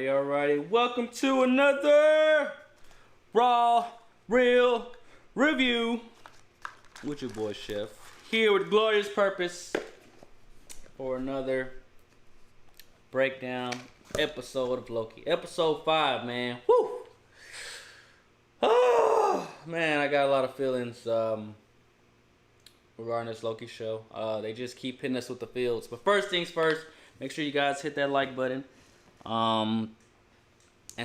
Alrighty. Welcome to another Raw Real Review with your boy Shef. Here with glorious purpose for another breakdown episode of Loki. Episode 5, man. Woo! Oh, man, I got a lot of feelings regarding this Loki show. They just keep hitting us with the fields. But first things first, make sure you guys hit that like button. And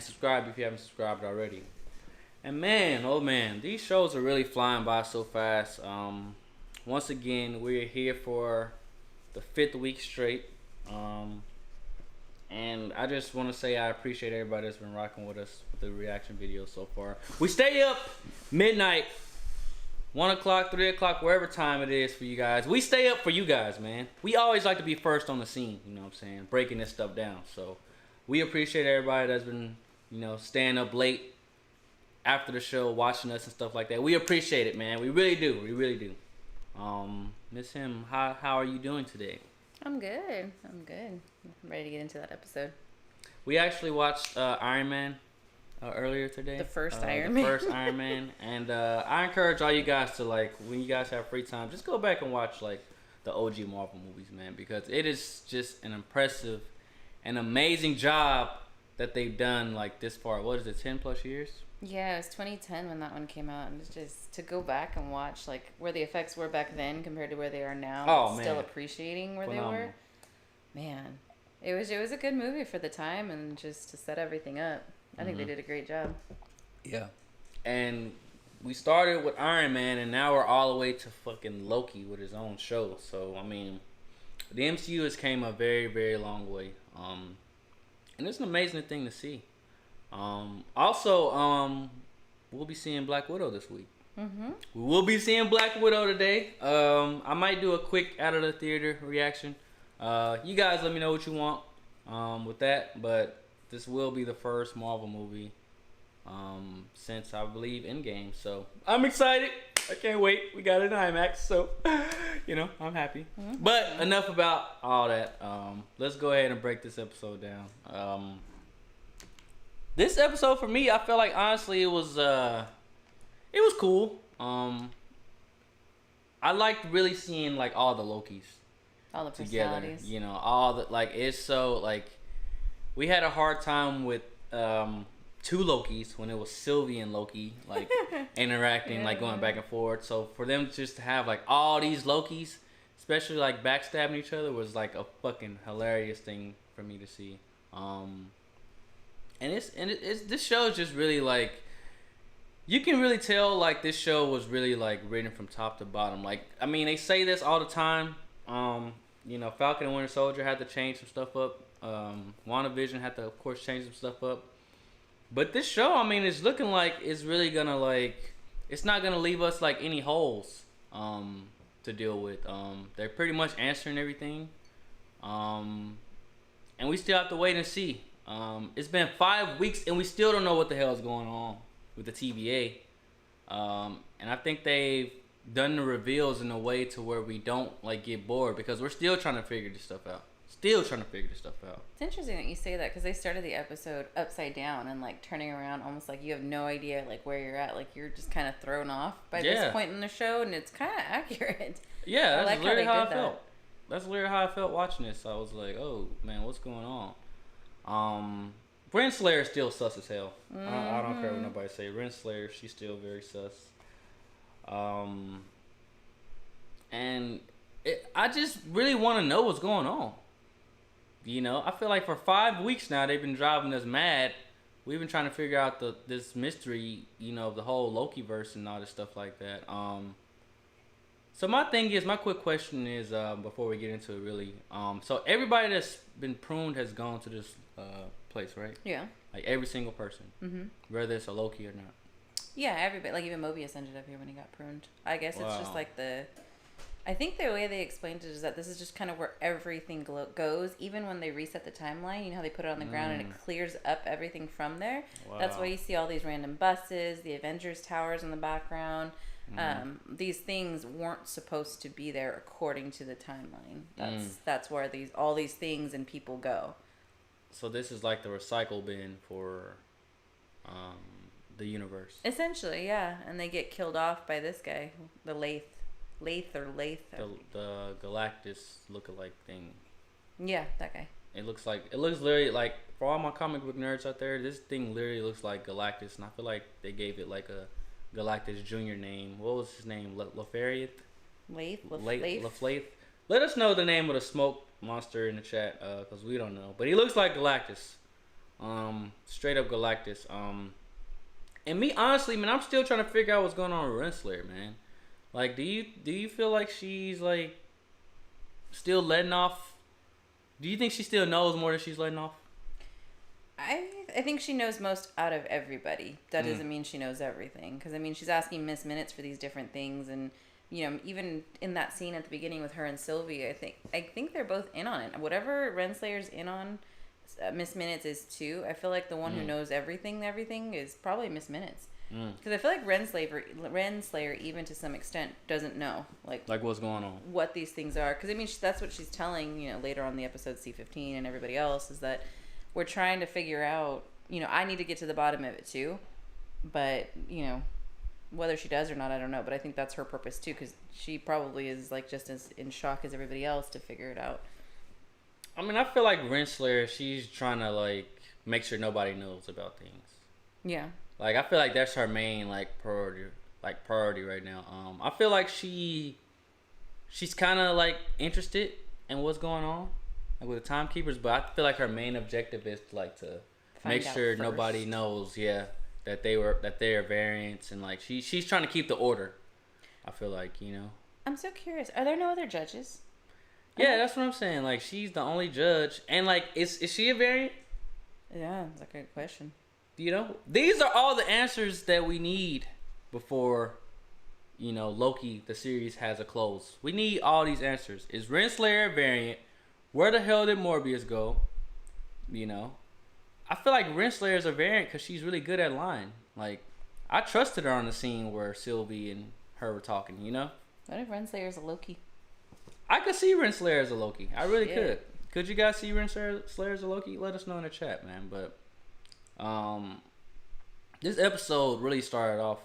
subscribe if you haven't subscribed already. And man, oh man, these shows are really flying by so fast. Once again, we're here for the 5th week straight. And I just want to say I appreciate everybody that's been rocking with us with the reaction videos so far. We stay up midnight, 1 o'clock, 3 o'clock, wherever time it is for you guys. We stay up for you guys, man. We always like to be first on the scene, you know what I'm saying? Breaking this stuff down. So we appreciate everybody that's been, staying up late after the show, watching us and stuff like that. We appreciate it, man. We really do. We really do. Miss Him, how are you doing today? I'm good. I'm ready to get into that episode. We actually watched Iron Man earlier today. The first Iron Man. The first Iron Man. And I encourage all you guys to, when you guys have free time, just go back and watch, the OG Marvel movies, man. Because it is just an impressive and amazing job that they've done, this far. What is it, 10 plus years? Yeah, it was 2010 when that one came out. And it's just to go back and watch, where the effects were back then compared to where they are now. Oh, man. Still appreciating where Phenomenal. They were. Man, it was a good movie for the time and just to set everything up. I think they did a great job. Yeah. And we started with Iron Man, and now we're all the way to fucking Loki with his own show. So, the MCU has came a very, very long way. And it's an amazing thing to see. Also, we'll be seeing Black Widow this week. Mm-hmm. We will be seeing Black Widow today. I might do a quick out of the theater reaction. You guys let me know what you want with that, but this will be the first Marvel movie since, I believe, Endgame. So I'm excited. I can't wait. We got it in IMAX, so I'm happy. Mm-hmm. But enough about all that. Let's go ahead and break this episode down. This episode for me, I feel like honestly it was cool. I liked really seeing all the Lokis. All the together, personalities. all the it's so we had a hard time with 2 Lokis when it was Sylvie and Loki interacting, going back and forth. So for them just to have all these Lokis, especially backstabbing each other, was a fucking hilarious thing for me to see. And it's this show is just really you can really tell this show was really written from top to bottom. They say this all the time. Falcon and Winter Soldier had to change some stuff up. WandaVision had to, of course, change some stuff up. But this show, it's looking like it's really gonna it's not gonna leave us any holes to deal with. They're pretty much answering everything. And we still have to wait and see. It's been 5 weeks and we still don't know what the hell is going on with the TVA. And I think they've done the reveals in a way to where we don't get bored, because we're still trying to figure this stuff out. It's interesting that you say that, because they started the episode upside down and turning around almost you have no idea where you're at. You're just kind of thrown off by this point in the show, and it's kind of accurate. Yeah, that's literally how I felt. That's literally how I felt watching this. I was like, oh man, what's going on? Renslayer is still sus as hell. Mm-hmm. I don't care what nobody say. Renslayer, she's still very sus. And I just really want to know what's going on. I feel like for 5 weeks now they've been driving us mad. We've been trying to figure out this mystery, of the whole Loki verse and all this stuff like that. So my quick question is, before we get into it really, so everybody that's been pruned has gone to this place, right? Yeah. Every single person, whether it's a Loki or not. Yeah, everybody. Even Mobius ended up here when he got pruned. I guess it's just I think the way they explained it is that this is just kind of where everything goes. Even when they reset the timeline, how they put it on the ground and it clears up everything from there. Wow. That's why you see all these random buses, the Avengers towers in the background. These things weren't supposed to be there according to the timeline. That's where all these things and people go. So this is like the recycle bin for um, the universe. Essentially, yeah. And they get killed off by this guy, the Lathe. Lathe or Lathe. The Galactus lookalike thing. Yeah, that guy. It looks literally like, for all my comic book nerds out there, this thing literally looks like Galactus, and I feel like they gave it like a Galactus Junior name. What was his name? Lafayette? Lafayette. Let us know the name of the smoke monster in the chat, cause we don't know. But he looks like Galactus, straight up Galactus. And me honestly, man, I'm still trying to figure out what's going on with Renslayer, man. Like, do you feel like she's like still letting off? Do you think she still knows more than she's letting off? I think she knows most out of everybody. That doesn't mean she knows everything. Because, I mean, she's asking Miss Minutes for these different things. And, you know, even in that scene at the beginning with her and Sylvie, I think they're both in on it. Whatever Renslayer's in on, Miss Minutes is too. I feel like the one who knows everything is probably Miss Minutes. Because I feel like Renslayer, even to some extent, doesn't know like what's going on, what these things are. Because I mean, that's what she's telling, you know, later on in the episode C-15 and everybody else, is that we're trying to figure out. You know, I need to get to the bottom of it too, but you know, whether she does or not, I don't know. But I think that's her purpose too, because she probably is like just as in shock as everybody else to figure it out. I mean, I feel like Renslayer, she's trying to like make sure nobody knows about things. Yeah. Like, I feel like that's her main priority right now. I feel like she's kind of like interested in what's going on, like with the timekeepers, but I feel like her main objective is to make sure nobody knows, that they are variants, and like she's trying to keep the order. I feel like, you know. I'm so curious. Are there no other judges? Yeah, that's what I'm saying. Like, she's the only judge, and like, is she a variant? Yeah, that's a good question. You know, these are all the answers that we need before, you know, Loki, the series, has a close. We need all these answers. Is Renslayer a variant? Where the hell did Morbius go? You know, I feel like Renslayer is a variant because she's really good at lying. Like, I trusted her on the scene where Sylvie and her were talking, you know? What if Renslayer is a Loki? I could see Renslayer as a Loki. I really could. Could you guys see Renslayer as a Loki? Let us know in the chat, man. But this episode really started off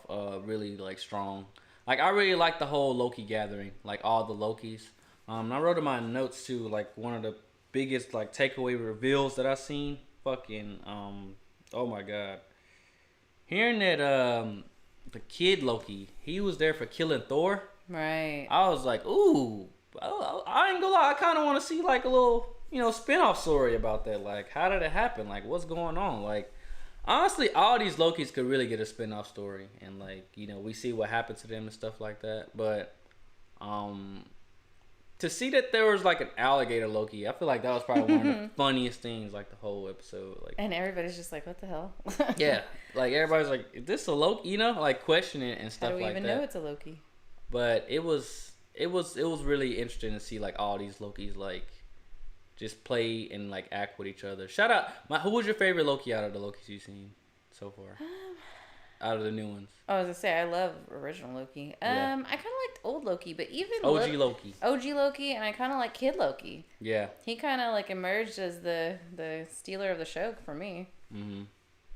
really like strong. Like, I really like the whole Loki gathering, like all the Lokis. I wrote in my notes too, like one of the biggest like takeaway reveals that I seen. Fucking oh my god, hearing that the kid Loki, he was there for killing Thor. Right. I was like, ooh, I ain't gonna lie, I kind of want to see like a little, you know, spin-off story about that. Like, how did it happen? Like, what's going on? Like, honestly, all these Lokis could really get a spin-off story, and like, you know, we see what happened to them and stuff like that. But to see that there was like an alligator Loki, I feel like that was probably one of the funniest things, like the whole episode. Like, and everybody's just like, what the hell? Yeah, like everybody's like, is this a Loki? You know, like questioning it and stuff like that. How do we even know it's a Loki? But it was really interesting to see like all these Lokis like just play and like act with each other. Shout out, who was your favorite Loki out of the Lokis you've seen so far? Out of the new ones. I was gonna say, I love original Loki. I kind of liked old Loki, but even OG Loki, and I kind of like Kid Loki. Yeah, he kind of like emerged as the stealer of the show for me. Mm-hmm.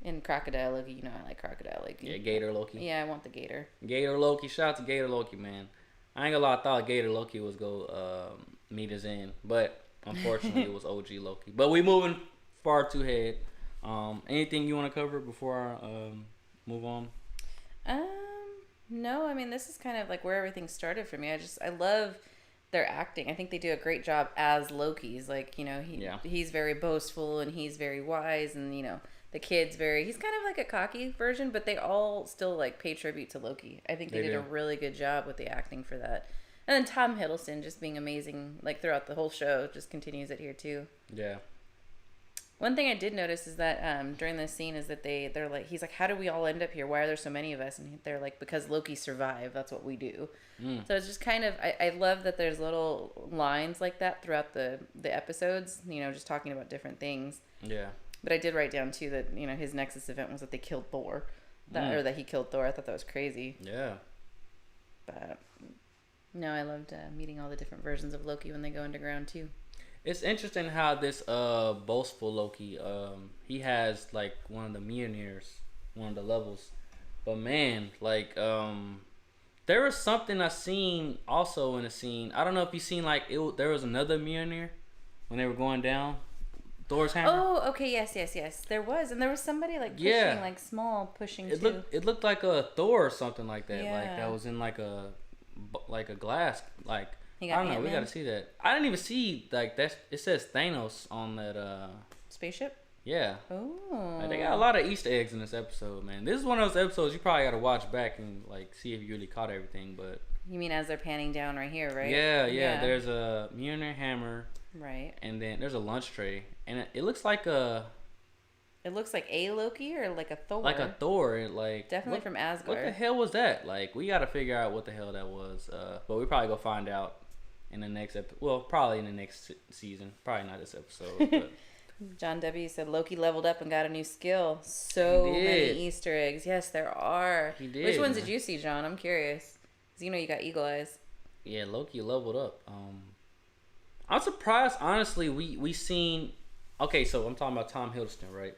And Crocodile Loki, you know, I like Crocodile Loki. Yeah, Gator Loki. Yeah, I want the Gator. Gator Loki. Shout out to Gator Loki, man. I ain't gonna lie, I thought Gator Loki was go meet us in, but unfortunately it was OG Loki. But we moving far too ahead. Anything you want to cover before I move on? No, I mean, this is kind of like where everything started for me. I love their acting. I think they do a great job as Lokis. Like, you know, he's very boastful and he's very wise, and you know, the kid's he's kind of like a cocky version, but they all still like pay tribute to Loki. I think they did a really good job with the acting for that. And then Tom Hiddleston just being amazing, like throughout the whole show, just continues it here too. Yeah. One thing I did notice is that during this scene is that they're like, he's like, how do we all end up here? Why are there so many of us? And they're like, because Loki survived. That's what we do. So it's just kind of, I love that there's little lines like that throughout the episodes, you know, just talking about different things. Yeah. But I did write down too that, you know, his Nexus event was that they killed Thor. Or that he killed Thor. I thought that was crazy. Yeah. But no, I loved meeting all the different versions of Loki when they go underground too. It's interesting how this boastful Loki he has like one of the Mjolnirs, one of the levels. But man, like there was something I seen also in a scene. I don't know if you seen like there was another Mjolnir when they were going down Thor's hammer. Oh, okay, yes. There was, and there was somebody like pushing, like small pushing too. It looked like a Thor or something like that. Yeah. Like that was in like a glass like. I don't know. Ant-Man. We gotta see that. I didn't even see like that. It says Thanos on that. Spaceship. Yeah. Oh. Like, they got a lot of Easter eggs in this episode, man. This is one of those episodes you probably gotta watch back and like see if you really caught everything. But you mean as they're panning down right here, right? Yeah. There's a Mjolnir hammer. Right. And then there's a lunch tray, and it looks like a. It looks like a Loki or like a Thor. Like a Thor, like definitely from Asgard. What the hell was that? Like we gotta figure out what the hell that was. But we probably go find out in the next episode. Well, probably in the next season. Probably not this episode. But. John W. said Loki leveled up and got a new skill. So many Easter eggs. Yes, there are. He did. Which ones did you see, John? I'm curious. Because you know you got eagle eyes. Yeah, Loki leveled up. I'm surprised, honestly. We seen. Okay, so I'm talking about Tom Hiddleston, right?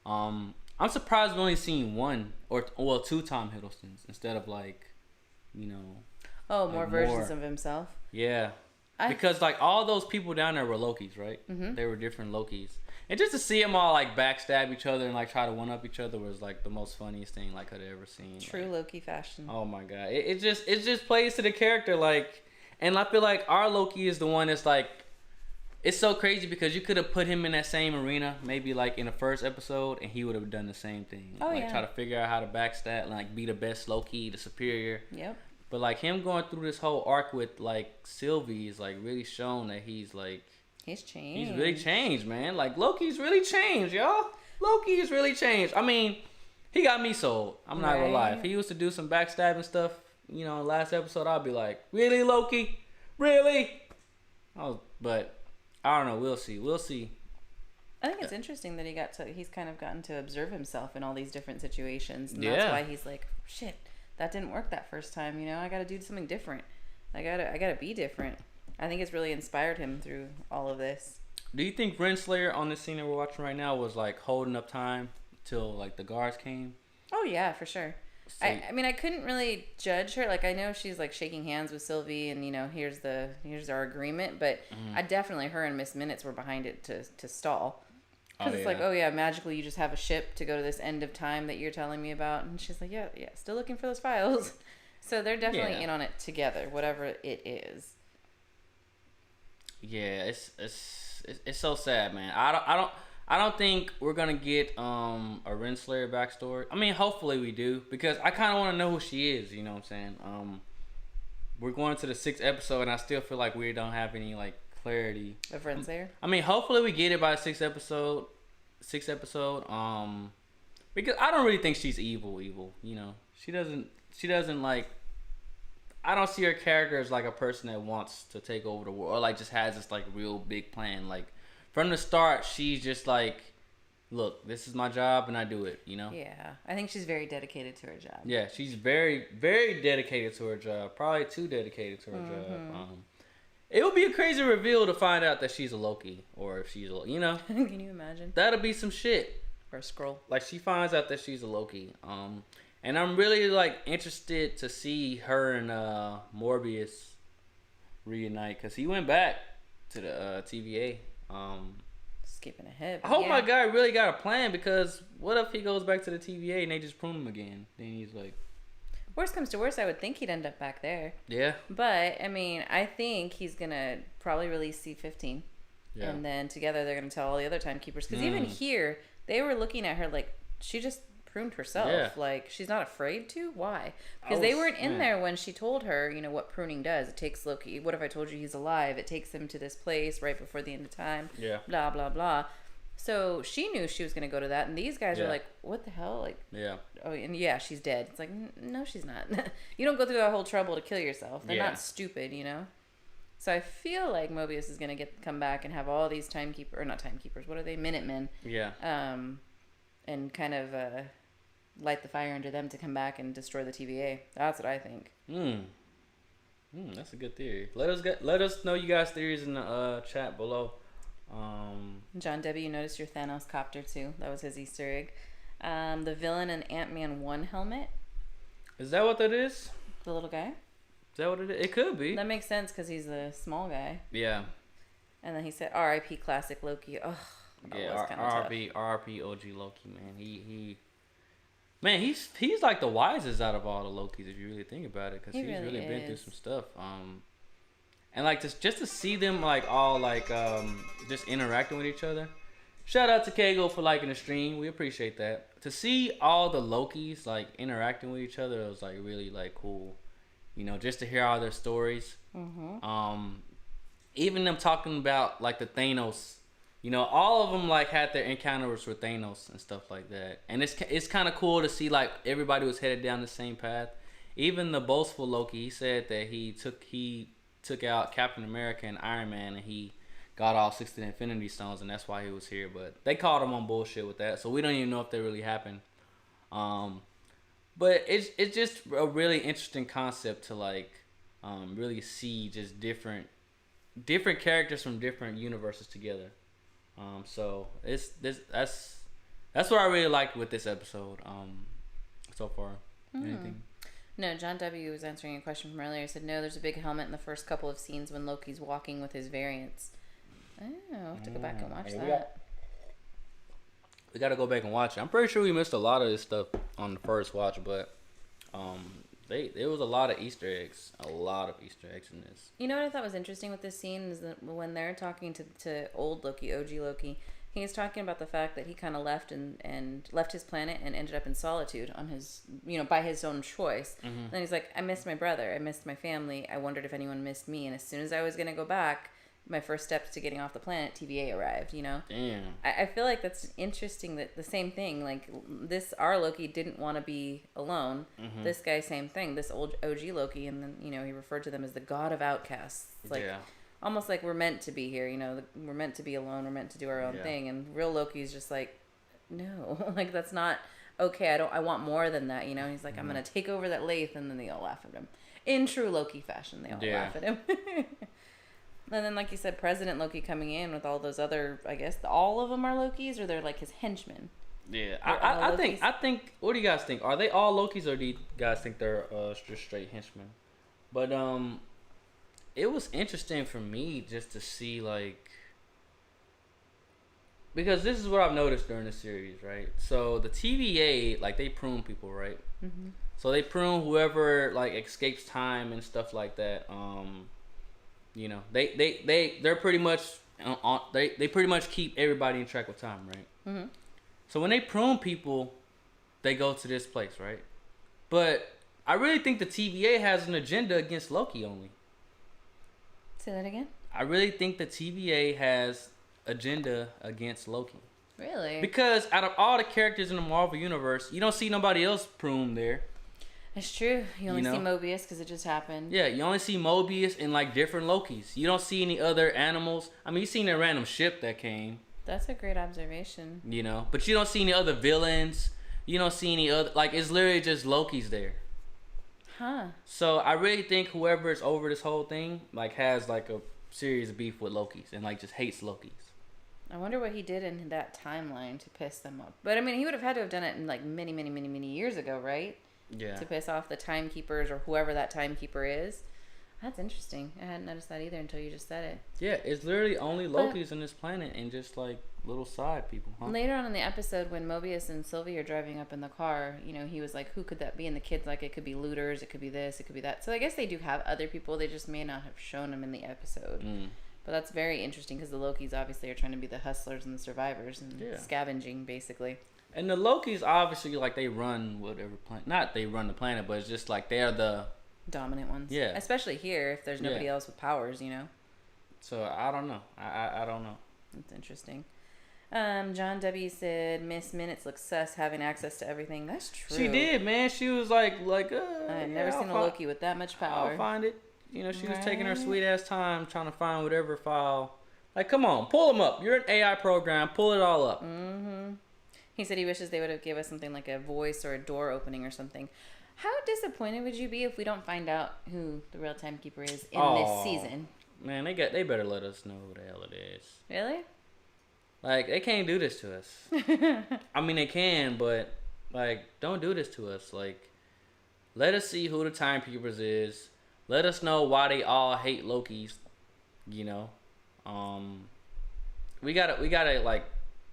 I'm surprised we only seen one or two Tom Hiddlestons instead of like, you know. Oh, more versions of himself. Yeah. Because like all those people down there were Lokis, right? Mm-hmm. They were different Lokis, and just to see them all like backstab each other and like try to one up each other was like the most funniest thing like I'd ever seen. True like, Loki fashion. Oh my god, it just plays to the character like, and I feel like our Loki is the one that's like, it's so crazy because you could have put him in that same arena maybe like in the first episode and he would have done the same thing. Oh, like try to figure out how to backstab and like be the best Loki, the superior. Yep. But like him going through this whole arc with like Sylvie is like really shown that he's like he's changed. He's really changed, man. Like Loki's really changed, y'all. Loki has really changed. I mean, he got me sold. I'm not gonna lie. If he was to do some backstabbing stuff, you know, last episode, I'd be like, really, Loki, really? But I don't know. We'll see. We'll see. I think it's interesting that he's kind of gotten to observe himself in all these different situations, and that's why he's like, shit. That didn't work that first time, you know. I got to do something different. I gotta be different. I think it's really inspired him through all of this. Do you think Renslayer on this scene that we're watching right now was like holding up time till like the guards came? Oh yeah, for sure. So, I mean, I couldn't really judge her. Like I know she's like shaking hands with Sylvie, and you know, here's our agreement. But I definitely her and Miss Minutes were behind it to stall. Because it's like, oh yeah, magically you just have a ship to go to this end of time that you're telling me about. And she's like, yeah, still looking for those files. So they're definitely in on it together, whatever it is. Yeah, it's so sad, man. I don't think we're gonna get a Renslayer backstory. I mean, hopefully we do, because I kind of want to know who she is. You know what I'm saying? We're going to the 6th episode, and I still feel like we don't have any like clarity of Renslayer. I mean, hopefully we get it by the 6th episode. Because I don't really think she's evil. You know, she doesn't like. I don't see her character as like a person that wants to take over the world or like just has this like real big plan. Like from the start, she's just like, look, this is my job and I do it. You know. Yeah, I think she's very dedicated to her job. Yeah, she's very, very dedicated to her job. Probably too dedicated to her job. It would be a crazy reveal to find out that she's a Loki, or if she's a, you know. Can you imagine? That'll be some shit. Or a Skrull. Like she finds out that she's a Loki. And I'm really like interested to see her and Morbius reunite, because he went back to the TVA. Skipping ahead. I hope my guy really got a plan, because what if he goes back to the TVA and they just prune him again? Then he's like. Worst comes to worst, I would think he'd end up back there. Yeah. But, I mean, I think he's going to probably release C-15. Yeah. And then together they're going to tell all the other timekeepers. Because even here, they were looking at her like she just pruned herself. Yeah. Like, she's not afraid to? Why? Because they weren't in there when she told her, you know, what pruning does. It takes Loki. What if I told you he's alive? It takes him to this place right before the end of time. Yeah. Blah, blah, blah. So she knew she was going to go to that, and these guys are like, what the hell? Like, oh, and she's dead. It's like, no, she's not. You don't go through that whole trouble to kill yourself. They're not stupid, you know? So I feel like Mobius is going to come back and have all these not timekeepers, what are they? Minutemen. Yeah. And kind of light the fire under them to come back and destroy the TVA. That's what I think. That's a good theory. Let us know you guys' theories in the chat below. John W. noticed your Thanos copter too. That was his Easter egg. The villain in Ant-Man 1 helmet. Is that what that is? The little guy. Is that what it is? It could be. That makes sense because he's the small guy. Yeah. And then he said, "R.I.P. Classic Loki." Ugh. Yeah, R.I.P. OG Loki, man. Man, he's like the wisest out of all the Lokis if you really think about it, because he's really been through some stuff. And like just to see them like all like just interacting with each other. Shout out to Kago for liking the stream. We appreciate that. To see all the Lokis like interacting with each other, it was like really like cool. You know, just to hear all their stories. Mm-hmm. Even them talking about like the Thanos. You know, all of them like had their encounters with Thanos and stuff like that, and it's kind of cool to see like everybody was headed down the same path. Even the boastful Loki, he said that he took out Captain America and Iron Man, and he got all 60 Infinity Stones, and that's why he was here. But they called him on bullshit with that, so we don't even know if that really happened. But it's just a really interesting concept to like really see just different characters from different universes together. So that's what I really liked with this episode so far. Anything? No, John W. was answering a question from earlier. He said, no, there's a big helmet in the first couple of scenes when Loki's walking with his variants. Oh, I'll have to go back and watch that. We got to go back and watch it. I'm pretty sure we missed a lot of this stuff on the first watch, but there was a lot of Easter eggs. A lot of Easter eggs in this. You know what I thought was interesting with this scene is that when they're talking to old Loki, OG Loki, he was talking about the fact that he kind of left and left his planet and ended up in solitude on his, by his own choice. Mm-hmm. And then he's like, I missed my brother. I missed my family. I wondered if anyone missed me. And as soon as I was going to go back, my first steps to getting off the planet, TVA arrived, Damn. I feel like that's interesting that the same thing, like our Loki didn't want to be alone. Mm-hmm. This guy, same thing, this old OG Loki, and then, he referred to them as the god of outcasts. It's like, almost like we're meant to be here, we're meant to be alone, we're meant to do our own thing, and real Loki's just like, no, like that's not okay, I want more than that, he's like, I'm going to take over that lathe, and then they all laugh at him. In true Loki fashion, they all laugh at him. And then, like you said, President Loki coming in with all those other, I guess, all of them are Lokis, or they're like his henchmen. Yeah, I think. What do you guys think? Are they all Lokis, or do you guys think they're just straight henchmen? But it was interesting for me just to see like, because this is what I've noticed during the series, right? So the TVA, like, they prune people, right? Mm-hmm. So they prune whoever like escapes time and stuff like that. They're pretty much they pretty much keep everybody in track of time, right? Mm-hmm. So when they prune people, they go to this place, right? But I really think the TVA has an agenda against Loki only. Say that again? I really think the TVA has agenda against Loki. Really? Because out of all the characters in the Marvel Universe, you don't see nobody else pruned there. It's true. You only see Mobius because it just happened. Yeah, you only see Mobius and like different Lokis. You don't see any other animals. I mean, you seen a random ship that came. That's a great observation. But you don't see any other villains. You don't see any other, like, it's literally just Loki's there. Huh. So I really think whoever is over this whole thing like has like a serious beef with Loki's and like just hates Loki's. I wonder what he did in that timeline to piss them off. But I mean, he would have had to have done it in like many, many, many, many years ago, right? Yeah. To piss off the timekeepers or whoever that timekeeper is. That's interesting. I hadn't noticed that either until you just said it. Yeah, it's literally only Loki's on this planet and just like little side people. Huh? Later on in the episode, when Mobius and Sylvie are driving up in the car, he was like, who could that be? And the kid's like, it could be looters, it could be this, it could be that. So I guess they do have other people. They just may not have shown them in the episode. Mm. But that's very interesting because the Lokis obviously are trying to be the hustlers and the survivors and scavenging, basically. And the Lokis obviously, like, they run whatever planet. Not they run the planet, but it's just like they're the dominant ones. Yeah. Especially here, if there's nobody else with powers, So I don't know. I don't know. That's interesting. John W. said Miss Minutes looks sus having access to everything. That's true. She did, man. She was like I've never seen a Loki with that much power. I'll find it. She was taking her sweet ass time trying to find whatever file. Like, come on, pull them up. You're an AI program. Pull it all up. Mm-hmm. He said he wishes they would have gave us something like a voice or a door opening or something. How disappointed would you be if we don't find out who the real timekeeper is in this season? Man, they better let us know who the hell it is. Really? Like, they can't do this to us. I mean, they can, but like, don't do this to us. Like, let us see who the timekeepers is. Let us know why they all hate Loki's. You know, we gotta like,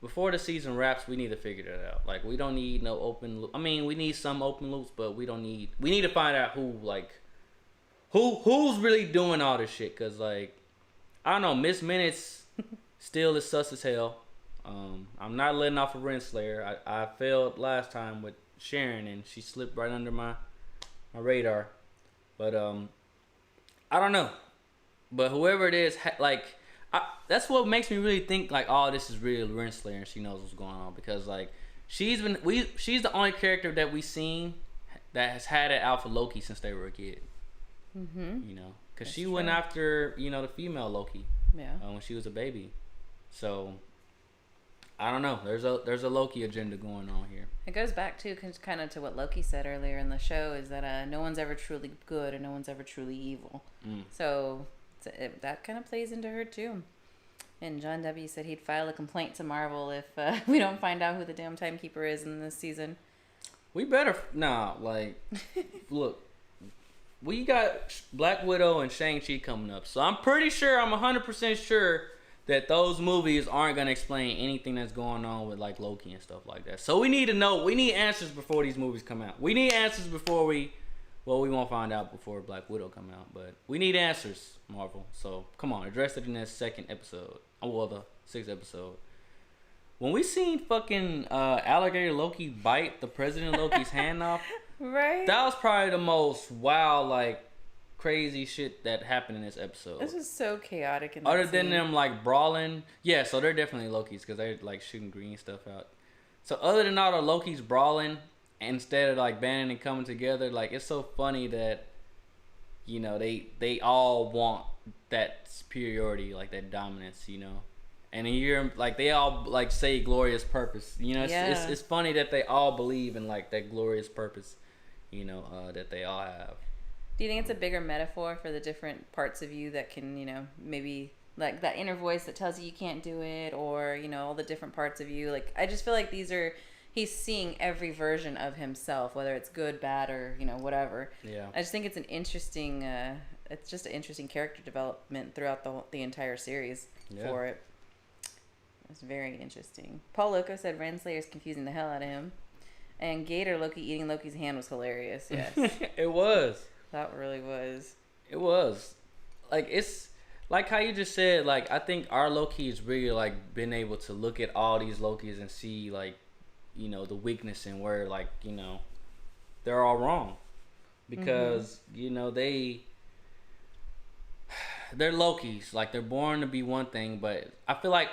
before the season wraps, we need to figure that out. Like, we don't need no open loop. I mean, we need some open loops, but we need to find out who's really doing all this shit. Cause like, I don't know, Miss Minutes still is sus as hell. I'm not letting off a Renslayer. I failed last time with Sharon, and she slipped right under my radar. But I don't know. But whoever it is, that's what makes me really think like, oh, this is really Renslayer, and she knows what's going on, because like, she's the only character that we've seen that has had it out for Loki since they were a kid. Mm-hmm. You know, because she went after, you know, the female Loki. Yeah. When she was a baby. So I don't know. There's a Loki agenda going on here. It goes back to kind of to what Loki said earlier in the show, is that no one's ever truly good and no one's ever truly evil. So that kind of plays into her too. And John W. said he'd file a complaint to Marvel if we don't find out who the damn timekeeper is in this season. We better look. We got Black Widow and Shang-Chi coming up, so I'm pretty sure, I'm 100% sure that those movies aren't gonna explain anything that's going on with like Loki and stuff like that. So we need to know. We need answers before these movies come out. We need answers before we won't find out before Black Widow come out, but we need answers, Marvel. So come on, address it in that second episode. Well, the 6th episode. When we seen fucking alligator Loki bite the President Loki's hand off, right? That was probably the most wild, like, crazy shit that happened in this episode. This was so chaotic. Other than them like brawling, yeah. So they're definitely Lokis because they're like shooting green stuff out. So other than all the Lokis brawling, instead of like banding and coming together, like, it's so funny that, you know, they all want that superiority, like that dominance, you know. And then you're like, they all like say glorious purpose, you know. It's funny that they all believe in like that glorious purpose, you know, that they all have. Do you think it's a bigger metaphor for the different parts of you that can, you know, maybe like that inner voice that tells you can't do it, or, you know, all the different parts of you? Like, I just feel like he's seeing every version of himself, whether it's good, bad, or, you know, whatever. Yeah. I just think it's an interesting, it's just an interesting character development throughout the entire series for it. It's very interesting. Paul Loco said Renslayer's confusing the hell out of him. And Gator Loki eating Loki's hand was hilarious. Yes. It was. That really was. It was. Like, it's like how you just said, like, I think our Loki has really like been able to look at all these Lokis and see, like, you know, the weakness and where, like, you know, they're all wrong. Because, you know, they're Lokis. Like, they're born to be one thing, but I feel like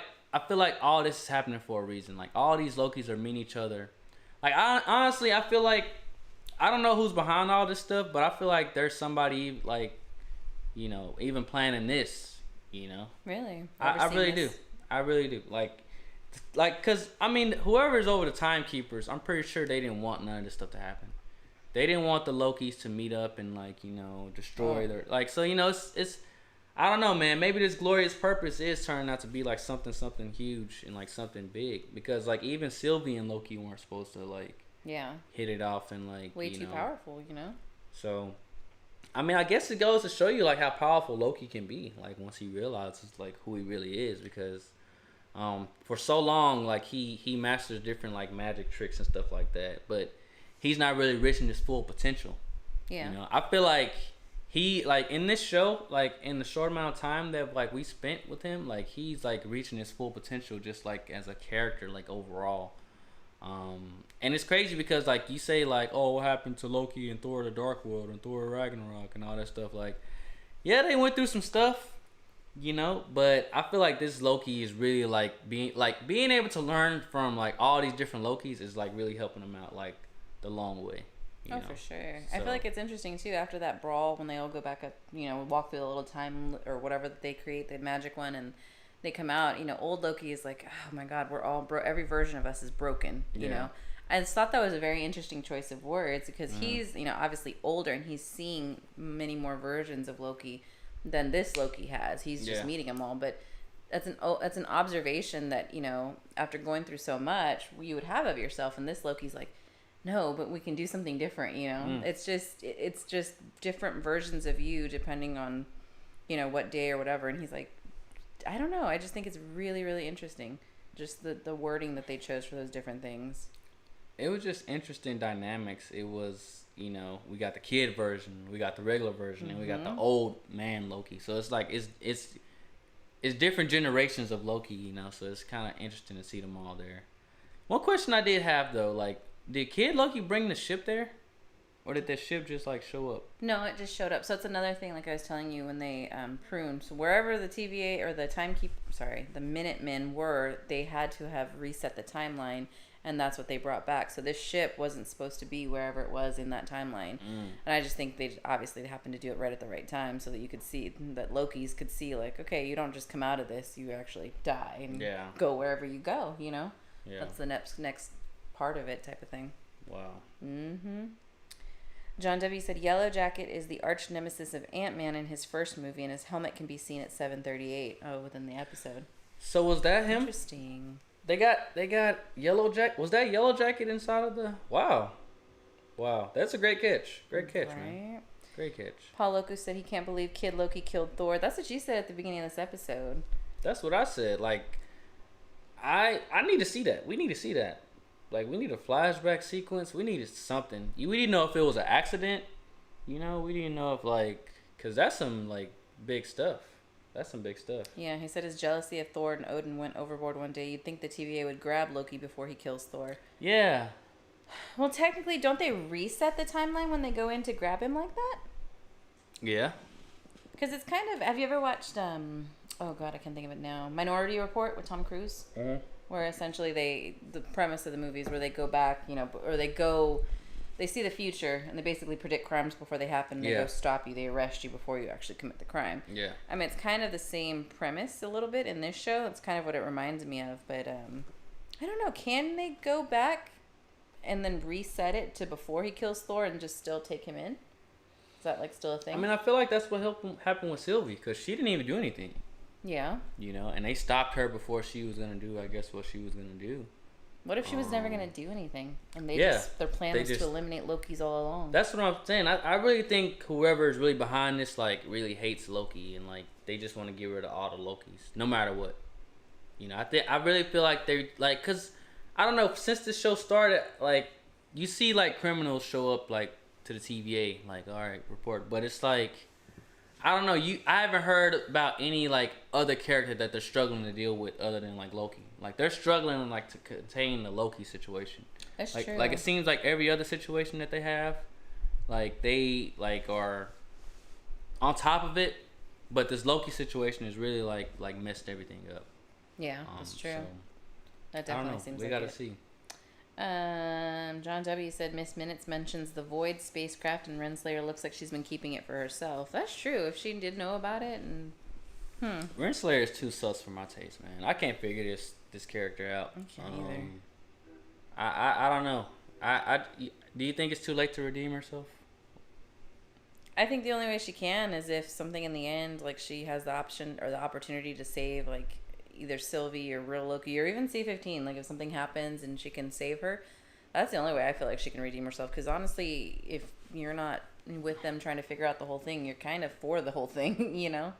all this is happening for a reason. Like, all these Lokis are meeting each other. Like, honestly, I feel like, I don't know who's behind all this stuff, but I feel like there's somebody, like, you know, even planning this, you know. Really? I really do. I really do. Like, because, I mean, whoever's over the timekeepers, I'm pretty sure they didn't want none of this stuff to happen. They didn't want the Lokis to meet up and, like, you know, destroy their, like, so, you know, it's I don't know, man. Maybe this glorious purpose is turning out to be like something huge and like something big, because like even Sylvie and Loki weren't supposed to like hit it off and like way too powerful, you know. So, I mean, I guess it goes to show you like how powerful Loki can be, like once he realizes like who he really is, because for so long like he masters different like magic tricks and stuff like that, but he's not really reaching his full potential. Yeah, you know, I feel like he, like, in this show, like, in the short amount of time that, like, we spent with him, like, he's, like, reaching his full potential just, like, as a character, like, overall. And it's crazy because, like, you say, like, oh, what happened to Loki and Thor the Dark World and Thor Ragnarok and all that stuff. Like, yeah, they went through some stuff, you know, but I feel like this Loki is really, like, being able to learn from, like, all these different Lokis is, like, really helping him out, like, the long way. You know? For sure. So, I feel like it's interesting too after that brawl when they all go back up, you know, walk through the little time or whatever that they create, the magic one, and they come out. You know, old Loki is like, oh my God, we're all every version of us is broken. You know, I just thought that was a very interesting choice of words because he's, obviously older and he's seeing many more versions of Loki than this Loki has. He's just meeting them all, but that's an observation that, after going through so much, you would have of yourself, and this Loki's like, no, but we can do something different, It's just different versions of you depending on, what day or whatever, and he's like, I don't know, I just think it's really, really interesting, just the wording that they chose for those different things. It was just interesting dynamics. It was, we got the kid version, we got the regular version, and we got the old man Loki. So it's like it's different generations of Loki, so it's kind of interesting to see them all there. One question I did have though, like, did Kid Loki bring the ship there, or did the ship just like show up? No, it just showed up. So it's another thing, like I was telling you when they pruned. So wherever the TVA or the Minutemen were, they had to have reset the timeline. And that's what they brought back. So this ship wasn't supposed to be wherever it was in that timeline. And I just think they happened to do it right at the right time so that you could see, that Loki's could see, like, okay, you don't just come out of this, you actually die and go wherever you go, Yeah. That's the next part of it type of thing. Wow. John W. said, Yellow Jacket is the arch nemesis of Ant-Man in his first movie, and his helmet can be seen at 7:38. Oh, within the episode. So was that him? Interesting. They got Yellow Jacket. Was that Yellow Jacket inside of the? Wow, that's a great catch. Great catch, right? Man. Great catch. Paul Loku said he can't believe Kid Loki killed Thor. That's what you said at the beginning of this episode. That's what I said. Like, I need to see that. We need to see that. Like, we need a flashback sequence. We needed something. We didn't know if it was an accident. We didn't know if, like, because that's some, like, big stuff. That's some big stuff. Yeah, he said his jealousy of Thor and Odin went overboard one day. You'd think the TVA would grab Loki before he kills Thor. Yeah. Well, technically, don't they reset the timeline when they go in to grab him like that? Yeah. Because it's kind of... Have you ever watched... Oh, God, I can't think of it now. Minority Report with Tom Cruise? Where essentially the premise of the movie is where they go back, or they see the future and they basically predict crimes before they happen. They go stop you. They arrest you before you actually commit the crime. Yeah. I mean, it's kind of the same premise a little bit in this show. It's kind of what it reminds me of. But I don't know. Can they go back and then reset it to before he kills Thor and just still take him in? Is that like still a thing? I mean, I feel like that's what happened with Sylvie because she didn't even do anything. Yeah. And they stopped her before she was going to do, I guess, what she was going to do. What if she was never going to do anything? And their plan was to eliminate Loki's all along. That's what I'm saying. I really think whoever is really behind this, like, really hates Loki. And, like, they just want to get rid of all the Lokis, no matter what. I really feel like they're, like, because, I don't know, since this show started, like, you see, like, criminals show up, like, to the TVA. Like, all right, report. But it's like... I don't know. I haven't heard about any like other character that they're struggling to deal with other than like Loki. Like they're struggling like to contain the Loki situation. That's like, true. Like it seems like every other situation that they have, like they like are on top of it, but this Loki situation is really like messed everything up. Yeah, that's true. So, that definitely seems like we gotta see. John W. said Miss Minutes mentions the Void spacecraft and Renslayer looks like she's been keeping it for herself. That's true. If she did know about it and Renslayer is too sus for my taste, man. I can't figure this character out. I can't either. I don't know. Do you think it's too late to redeem herself? I think the only way she can is if something in the end, like she has the option or the opportunity to save like either Sylvie or real Loki or even C-15. Like if something happens and she can save her, that's the only way I feel like she can redeem herself. Because honestly, if you're not with them trying to figure out the whole thing, you're kind of for the whole thing, Yeah.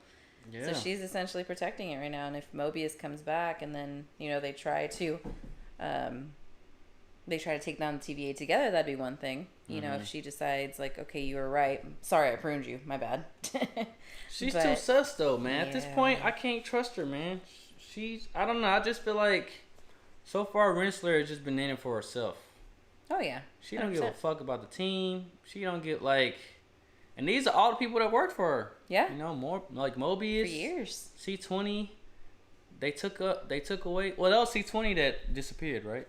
So she's essentially protecting it right now. And if Mobius comes back and then they try to take down the TVA together, that'd be one thing. If she decides like, okay, you were right. Sorry, I pruned you. My bad. She's too sus though, man. At this point, I can't trust her, man. I don't know. I just feel like so far Renslayer has just been in it for herself. Oh yeah. She don't give a fuck about the team. She don't get like, and these are all the people that work for her. Yeah. More like Mobius. For years. C-20. They took away. Well, that was C-20 that disappeared, right?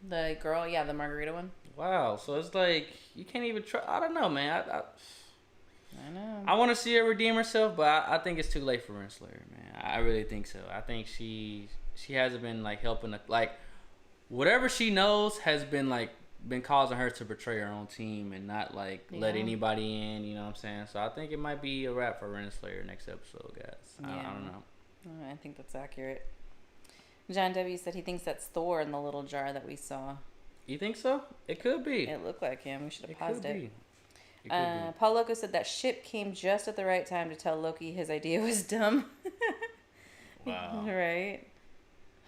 The girl, yeah, the Margarita one. Wow. So it's like you can't even try. I don't know, man. I know. I want to see her redeem herself, but I think it's too late for Renslayer, man. I really think so. I think she hasn't been like helping. Like whatever she knows has been like been causing her to betray her own team and not like let anybody in. You know what I'm saying? So I think it might be a wrap for Renslayer next episode, guys. I don't know. I think that's accurate. John W. said he thinks that's Thor in the little jar that we saw. You think so? It could be. It looked like him. We should have paused it. Paul Loco said that ship came just at the right time to tell Loki his idea was dumb. Wow. Right?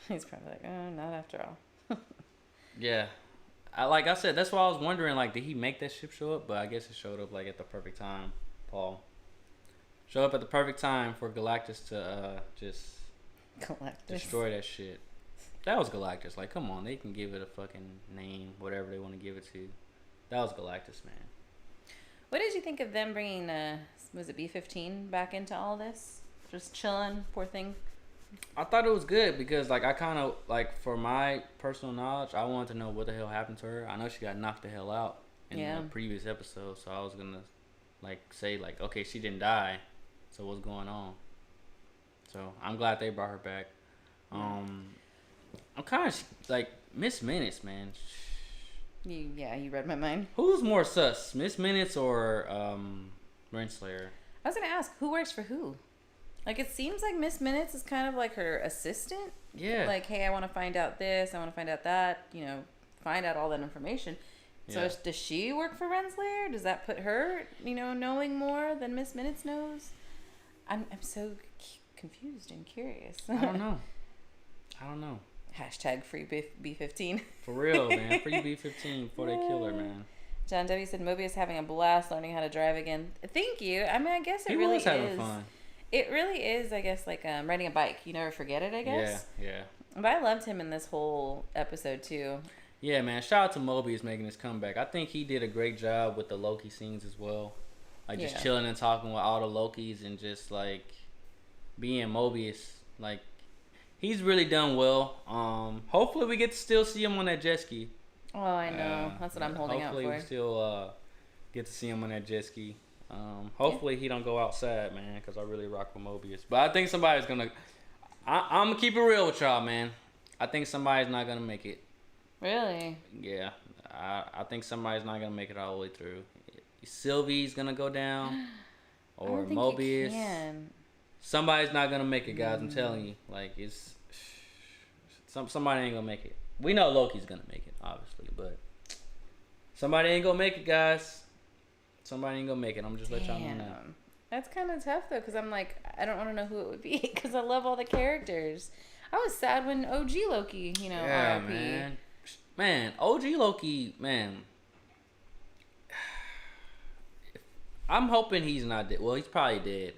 He's probably like, oh, not after all. Yeah. Like I said, that's why I was wondering, like, did he make that ship show up? But I guess it showed up, like, at the perfect time, Paul. Showed up at the perfect time for Galactus to just destroy that shit. That was Galactus. Like, come on. They can give it a fucking name, whatever they want to give it to. That was Galactus, man. What did you think of them bringing, was it B-15 back into all this? Just chilling, poor thing. I thought it was good because, like, I kind of, like, for my personal knowledge, I wanted to know what the hell happened to her. I know she got knocked the hell out in the previous episode, so I was going to, like, say, like, okay, she didn't die, so what's going on? So I'm glad they brought her back. I'm kind of, like, Miss Minutes, man. You read my mind. Who's more sus, Miss Minutes or Renslayer? I was going to ask, who works for who? Like, it seems like Miss Minutes is kind of like her assistant. Yeah. Like, hey, I want to find out this. I want to find out that. You know, find out all that information. So does she work for Renslayer? Does that put her, you know, knowing more than Miss Minutes knows? I'm so confused and curious. I don't know. Hashtag free B-15. For real, man. Free B-15 before they kill her, man. John W. said Mobius having a blast learning how to drive again. Thank you. I mean, I guess it he really was having fun. It really is, I guess, like riding a bike. You never forget it, I guess. Yeah. But I loved him in this whole episode, too. Yeah, man. Shout out to Mobius making his comeback. I think he did a great job with the Loki scenes as well. Like, just chilling and talking with all the Lokis and just, like, being Mobius. Like, he's really done well. Hopefully we get to still see him on that jet ski. Oh, I know. That's what I'm holding out for. Hopefully we still get to see him on that jet ski. Hopefully he don't go outside, man, because I really rock with Mobius. But I think somebody's going to... I'm going to keep it real with y'all, man. I think somebody's not going to make it. Really? Yeah. I think somebody's not going to make it all the way through. Sylvie's going to go down. Or I don't think Mobius. You can. Somebody's not going to make it, guys. I'm telling you. Like, it's... Somebody ain't going to make it. We know Loki's going to make it, obviously. But somebody ain't going to make it, guys. Somebody ain't gonna make it. I'm just let y'all know now. That's kind of tough though, because I'm like, I don't want to know who it would be, because I love all the characters. I was sad when OG Loki, you know, yeah, RIP. Man, OG Loki, man. I'm hoping he's not dead. Well, he's probably dead,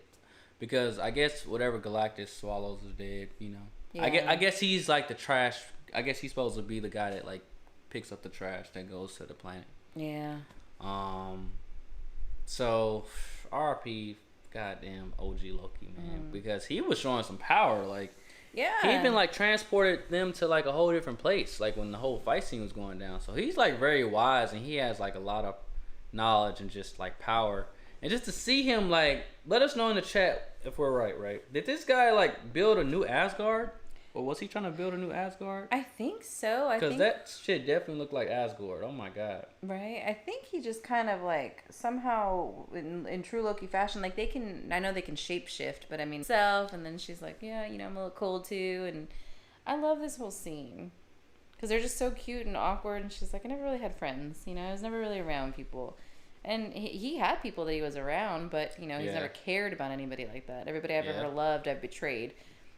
because I guess whatever Galactus swallows is dead. You know. Yeah. I guess he's like the trash. I guess he's supposed to be the guy that like picks up the trash that goes to the planet. Yeah. So, RP, goddamn OG Loki, man, because he was showing some power. Like, he even like transported them to like a whole different place. Like when the whole fight scene was going down. So he's like very wise, and he has like a lot of knowledge and just like power. And just to see him, like, let us know in the chat if we're right? Did this guy like build a new Asgard? Or was he trying to build a new Asgard? I think so. Because that shit definitely looked like Asgard. Oh my god. Right. I think he just kind of like somehow in true Loki fashion, like I know they can shapeshift, but I mean self, and then she's like, yeah, you know, I'm a little cold too, and I love this whole scene because they're just so cute and awkward, and she's like, I never really had friends, you know, I was never really around people. And he had people that he was around, but you know, he's never cared about anybody like that. Everybody I've ever loved, I've betrayed.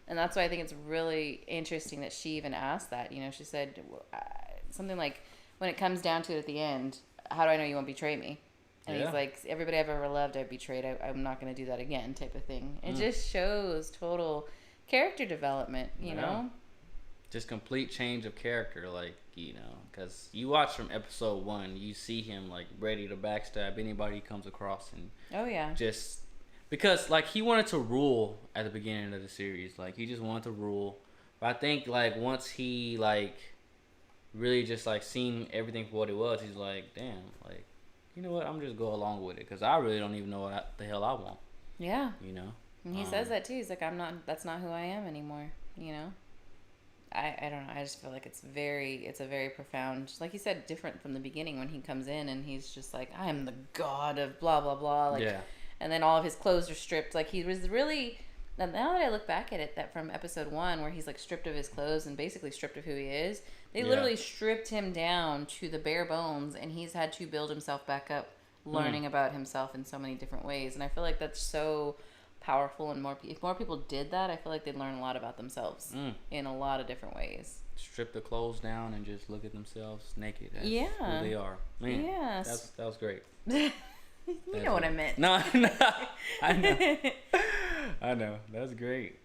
And that's why I think it's really interesting that she even asked that. You know, she said something like, when it comes down to it at the end, how do I know you won't betray me? And he's like, everybody I've ever loved, I've betrayed. I'm not going to do that again, type of thing. It just shows total character development, you know? Just complete change of character, like, you know, because you watch from episode 1, you see him, like, ready to backstab anybody he comes across. And just... Because, like, he wanted to rule at the beginning of the series. Like, he just wanted to rule. But I think, like, once he, like, really just, like, seen everything for what it was, he's like, damn, like, you know what? I'm just go along with it. Because I really don't even know what the hell I want. Yeah. You know? And he says that, too. He's like, that's not who I am anymore. You know? I don't know. I just feel like it's a very profound, like you said, different from the beginning when he comes in and he's just like, I am the god of blah blah blah. Like, yeah. And then all of his clothes are stripped. Like he was really. Now that I look back at it, that from episode 1 where he's like stripped of his clothes and basically stripped of who he is, they literally stripped him down to the bare bones, and he's had to build himself back up, learning about himself in so many different ways. And I feel like that's so powerful, and if more people did that, I feel like they'd learn a lot about themselves in a lot of different ways. Strip the clothes down and just look at themselves naked as who they are. Man, yes. that was great. You know what I meant. No, I know. I know. That's great.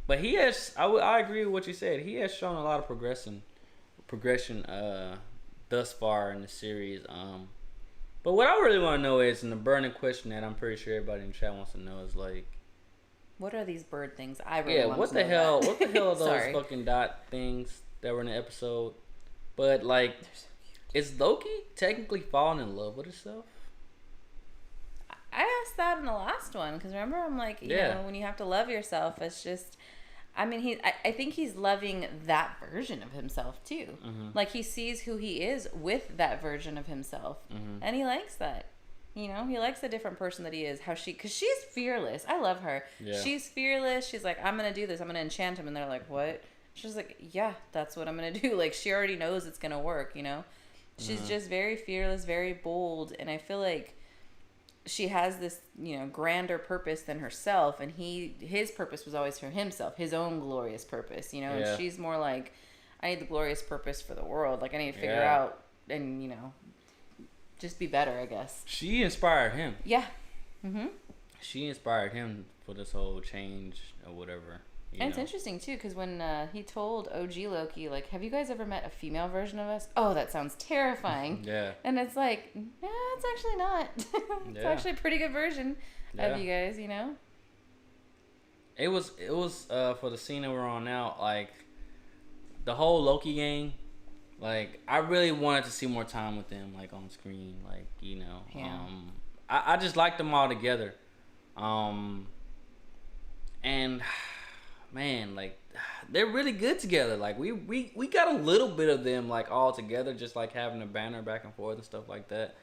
But he has. I agree with what you said. He has shown a lot of progression. Thus far in the series. But what I really want to know is, and the burning question that I'm pretty sure everybody in the chat wants to know is like, what are these bird things? I really want what to the know hell? that. What the hell are those fucking dot things that were in the episode? But like, is Loki technically falling in love with himself? I asked that in the last one because remember I'm like, you know, when you have to love yourself, it's just. I mean, I think he's loving that version of himself too. Mm-hmm. Like he sees who he is with that version of himself, and he likes that. You know, he likes the different person that he is. Because she's fearless. I love her. Yeah. She's fearless. She's like, I'm gonna do this. I'm gonna enchant him, and they're like, what? She's like, yeah, that's what I'm gonna do. Like she already knows it's gonna work. You know, she's just very fearless, very bold, and I feel like she has this, you know, grander purpose than herself, and his purpose was always for himself, his own glorious purpose, you know. And she's more like, I need the glorious purpose for the world. Like I need to figure out and, you know, just be better, I guess. She inspired him. Yeah. Mhm. She inspired him for this whole change or whatever. And it's interesting too, because when he told OG Loki, like, have you guys ever met a female version of us? Oh, that sounds terrifying. Yeah. And it's like, no, it's actually not. It's actually a pretty good version of you guys, you know? It was for the scene that we're on now, like, the whole Loki gang, like, I really wanted to see more time with them, like, on screen, like, you know. Yeah. I just liked them all together. And... man, like they're really good together. Like we got a little bit of them like all together, just like having a banner back and forth and stuff like that.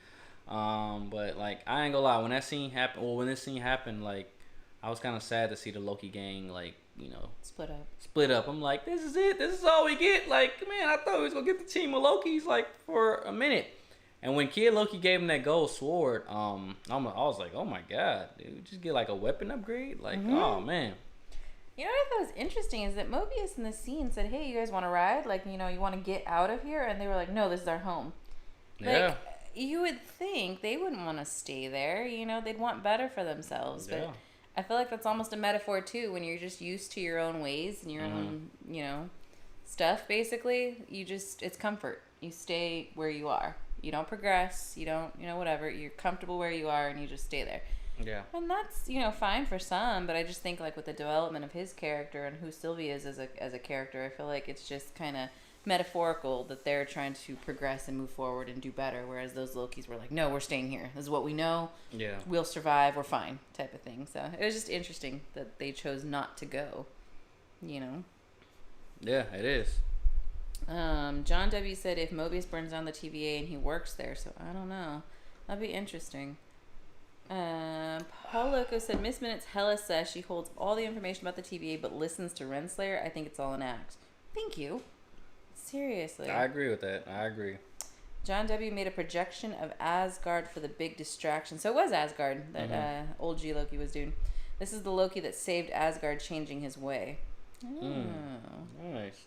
But like I ain't gonna lie, when that scene happened, when this scene happened, like I was kind of sad to see the Loki gang like, you know, split up. I'm like, this is it. This is all we get. Like, man, I thought we was gonna get the team of Lokis like for a minute. And when Kid Loki gave him that gold sword, I was like, oh my god, dude, just get like a weapon upgrade. Like, oh man. You know what I thought was interesting is that Mobius in the scene said, hey, you guys want to ride? Like, you know, you want to get out of here? And they were like, no, this is our home. Like, you would think they wouldn't want to stay there. You know, they'd want better for themselves. Yeah. But I feel like that's almost a metaphor, too, when you're just used to your own ways and your own, you know, stuff, basically. It's comfort. You stay where you are. You don't progress. You don't, you know, whatever. You're comfortable where you are and you just stay there. Yeah. And that's, you know, fine for some, but I just think like with the development of his character and who Sylvie is as a character, I feel like it's just kind of metaphorical that they're trying to progress and move forward and do better, whereas those Lokis were like, no, we're staying here. This is what we know. Yeah. We'll survive. We're fine type of thing. So it was just interesting that they chose not to go, you know. Yeah, it is. John W. said if Mobius burns down the TVA and he works there, so I don't know. That'd be interesting. Paul Loco said Miss Minutes hella says she holds all the information about the TVA but listens to Renslayer. I think it's all an act. Thank you. Seriously. I agree with that. I agree. John W. made a projection of Asgard for the big distraction. So it was Asgard that old G Loki was doing. This is the Loki that saved Asgard changing his way. Oh. Nice.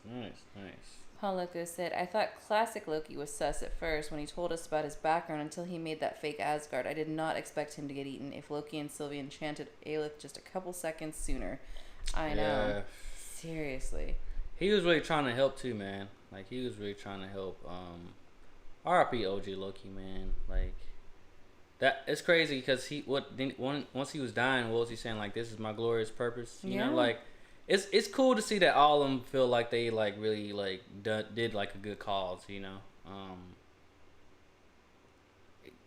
Paul Loco said, I thought classic Loki was sus at first when he told us about his background until he made that fake Asgard. I did not expect him to get eaten if Loki and Sylvie enchanted Aelith just a couple seconds sooner. I know. Yeah. Seriously. He was really trying to help too, man. Like, he was really trying to help. R.I.P. OG Loki, man. Like, that it's crazy because once he was dying, what was he saying? Like, this is my glorious purpose. You know, like, it's cool to see that all of them feel like they like really like did like a good cause. You know,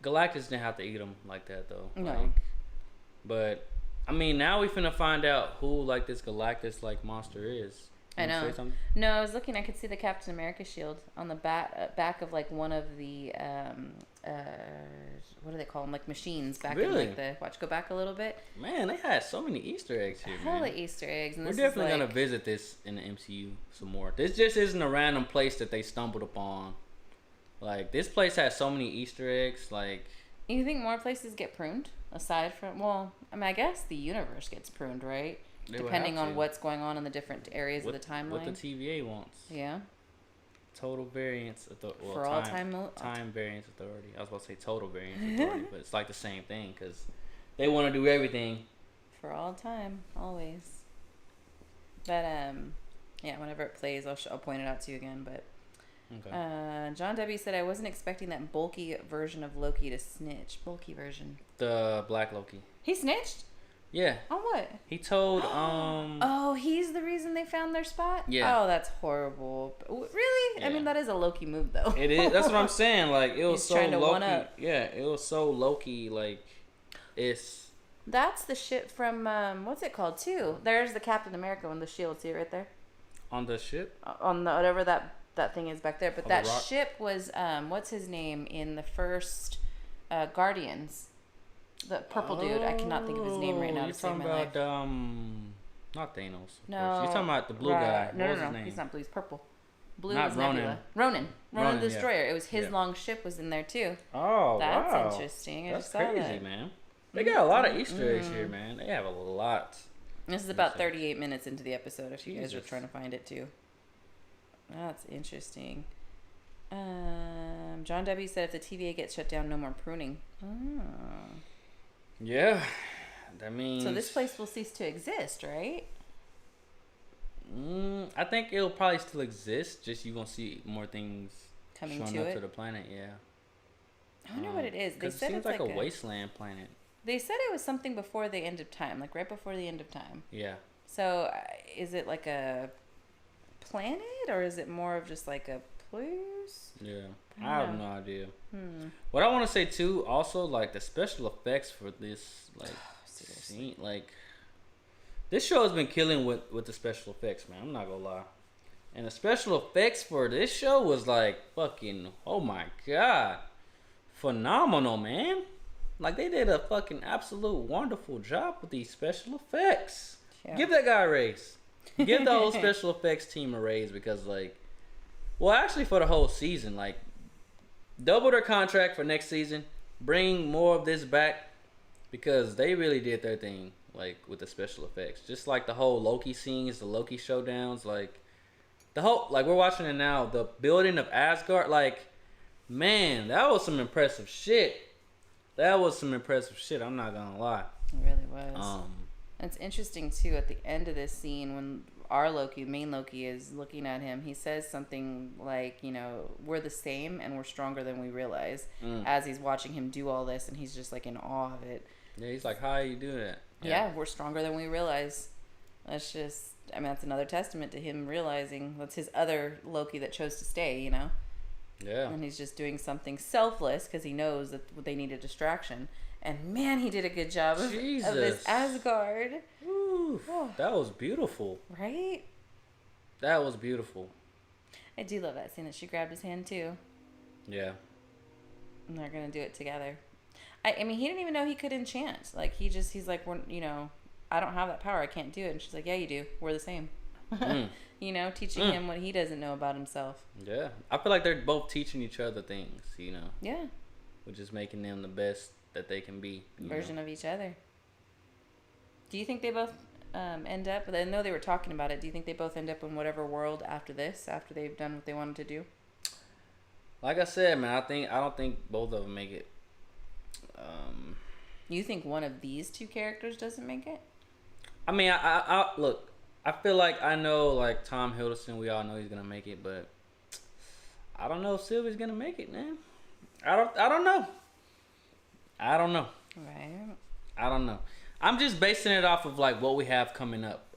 Galactus didn't have to eat them like that though. No. Like, but I mean, now we finna find out who like this Galactus like monster is. I know. No, I was looking. I could see the Captain America shield on the back of like one of the what do they call them? Like machines back in like the. Watch, go back a little bit. Man, they had so many Easter eggs here, man. Hella Easter eggs. And we're definitely gonna visit this in the MCU some more. This just isn't a random place that they stumbled upon. Like this place has so many Easter eggs. Like, you think more places get pruned aside from? Well, I mean, I guess the universe gets pruned, right? Depending on what's going on in the different areas of the timeline. What the TVA wants. Yeah. Total variance authority. Well, for all time variance authority. I was about to say total variance authority, but it's like the same thing because they want to do everything. For all time, always. But yeah, whenever it plays, I'll point it out to you again. But okay. John W. said I wasn't expecting that bulky version of Loki to snitch. Bulky version. The Black Loki. He snitched? Yeah. On what? He told Oh, he's the reason they found their spot? Yeah. Oh, that's horrible. Really? Yeah. I mean, that is a Loki move though. It is. That's what I'm saying. Like, it was he's so trying to Loki. One up. Yeah, it was so Loki. Like, it's. That's the ship from what's it called too? There's the Captain America one, the shield. See it right there. On the ship. On the whatever that thing is back there. But that ship was what's his name in the first Guardians. The purple dude. I cannot think of his name right now. You're talking about not Thanos. No, you're talking about the blue guy. No, what was his name? He's not blue. He's purple. Blue not is Ronan. Nebula. Ronan the Destroyer. Yeah. It was his long ship was in there too. Oh, that's wow. interesting. That's crazy, man. They got a lot of Easter eggs here, man. They have a lot. This is about 38 minutes into the episode. If you guys are trying to find it too. That's interesting. John W. said if the TVA gets shut down, no more pruning. Oh. Yeah, that means. So this place will cease to exist, right? I think it'll probably still exist. Just you gonna see more things coming showing up to the planet. Yeah. I wonder what it is. They said it seems it's like a wasteland planet. They said it was something before the end of time, like right before the end of time. Yeah. So is it like a planet or is it more of just like a place? Yeah, I have no idea. What I want to say too, also like the special effects for this, like scene, like this show has been killing with the special effects, man. I'm not gonna lie, and the special effects for this show was like fucking, oh my god, phenomenal, man. Like they did a fucking absolute wonderful job with these special effects. Yeah. Give that guy a raise. Give the whole special effects team a raise because like. Well, actually, for the whole season, like, double their contract for next season, bring more of this back, because they really did their thing, like, with the special effects. Just like the whole Loki scenes, the Loki showdowns, like, the whole, like, we're watching it now, the building of Asgard, like, man, that was some impressive shit. That was some impressive shit, I'm not gonna lie. It really was. It's interesting, too, at the end of this scene, when our Loki, main Loki, is looking at him, he says something like, you know, we're the same and we're stronger than we realize, as he's watching him do all this, and he's just like in awe of it. Yeah, he's like, how are you doing that? Yeah, we're stronger than we realize. That's just, I mean, that's another testament to him realizing that's his other Loki that chose to stay, you know? Yeah. And he's just doing something selfless because he knows that they need a distraction. And man, he did a good job of this Asgard. Ooh, that was beautiful. Right? That was beautiful. I do love that scene that she grabbed his hand too. Yeah. And they're gonna do it together. I mean, he didn't even know he could enchant. Like he's like, we're, you know, I don't have that power. I can't do it. And she's like, yeah, you do. We're the same. You know, teaching him what he doesn't know about himself. Yeah, I feel like they're both teaching each other things. You know. Yeah. Which is making them the best that they can be. Version of each other. Do you think they both end up? I know they were talking about it. Do you think they both end up in whatever world after this? After they've done what they wanted to do? Like I said, man, I don't think both of them make it. You think one of these two characters doesn't make it? I mean, I look. I feel like I know, like Tom Hiddleston. We all know he's gonna make it, but I don't know if Sylvie's gonna make it, man. I don't know. Right. I don't know. I'm just basing it off of like what we have coming up.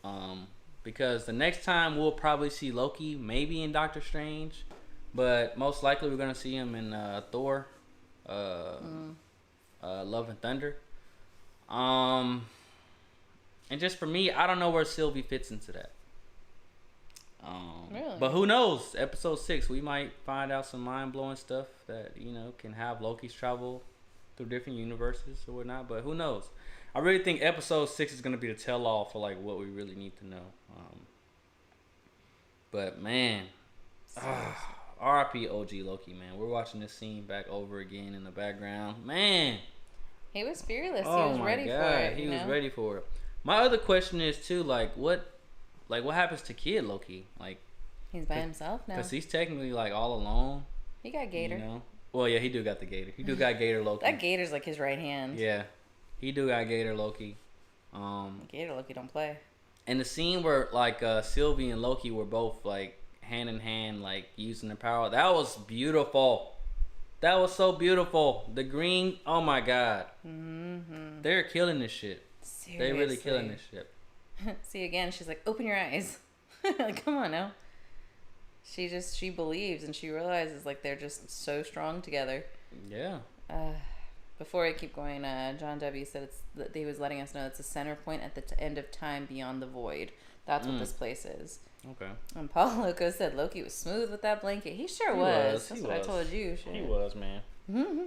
Because the next time we'll probably see Loki, maybe in Doctor Strange, but most likely we're gonna see him in Thor, Love and Thunder. And just for me, I don't know where Sylvie fits into that. Really? But who knows? Episode 6, we might find out some mind blowing stuff that can have Loki's travel through different universes or whatnot. But who knows? I really think episode 6 is gonna be the tell all for like what we really need to know. But man, R.I.P. OG Loki, man. We're watching this scene back over again in the background. Man, he was fearless. Oh he was my ready God. for it. He was ready for it. My other question is too, like what happens to Kid Loki? Like he's by himself now. Because he's technically like all alone. He got Gator. Well, yeah, he do got the Gator. He do got Gator Loki. That Gator's like his right hand. Yeah, he do got Gator Loki. Gator Loki don't play. And the scene where like Sylvie and Loki were both like hand in hand, like using their power. That was beautiful. That was so beautiful. The green. Oh my God. Mm-hmm. They're killing this shit. Seriously. They really killing this shit. See again. She's like, open your eyes. Like, come on now. She believes and she realizes like they're just so strong together. Yeah. Before I keep going, John W. said he was letting us know it's a center point at the end of time beyond the void. That's what this place is. Okay. And Paul Loco said Loki was smooth with that blanket. He sure was. That's what I told you. Shit. He was, man. Mm-hmm.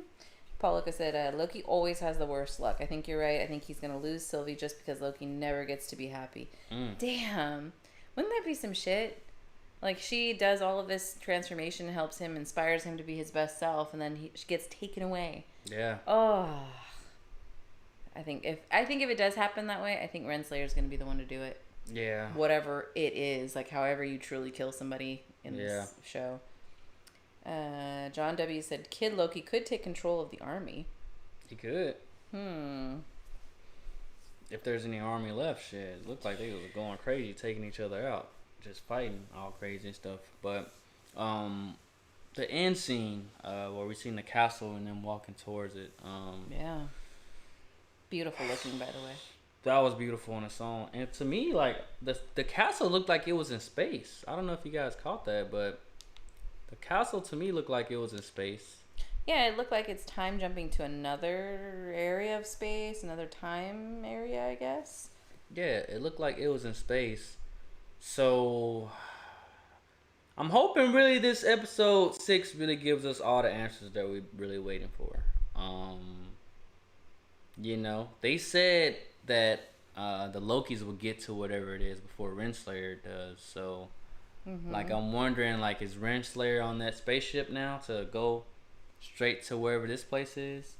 Paul Loco said Loki always has the worst luck. I think you're right. I think he's going to lose Sylvie just because Loki never gets to be happy. Damn. Wouldn't that be some shit? Like, she does all of this transformation, helps him, inspires him to be his best self, and then she gets taken away. Yeah. Oh. I think if it does happen that way, I think Renslayer is going to be the one to do it. Yeah. Whatever it is, like however you truly kill somebody in this show. John W. said Kid Loki could take control of the army. He could. If there's any army left, shit, it looked like they was going crazy, taking each other out, just fighting all crazy and stuff. But the end scene where we seen the castle and them walking towards it. Yeah. Beautiful looking, by the way. That was beautiful in the song. And to me, like, the castle looked like it was in space. I don't know if you guys caught that, but the castle to me looked like it was in space. Yeah, it looked like it's time jumping to another area of space, another time area, I guess. Yeah, it looked like it was in space. So I'm hoping really this episode 6 really gives us all the answers that we're really waiting for. They said that the Lokis will get to whatever it is before Renslayer does. So, like, I'm wondering, like, is Renslayer on that spaceship now to go straight to wherever this place is?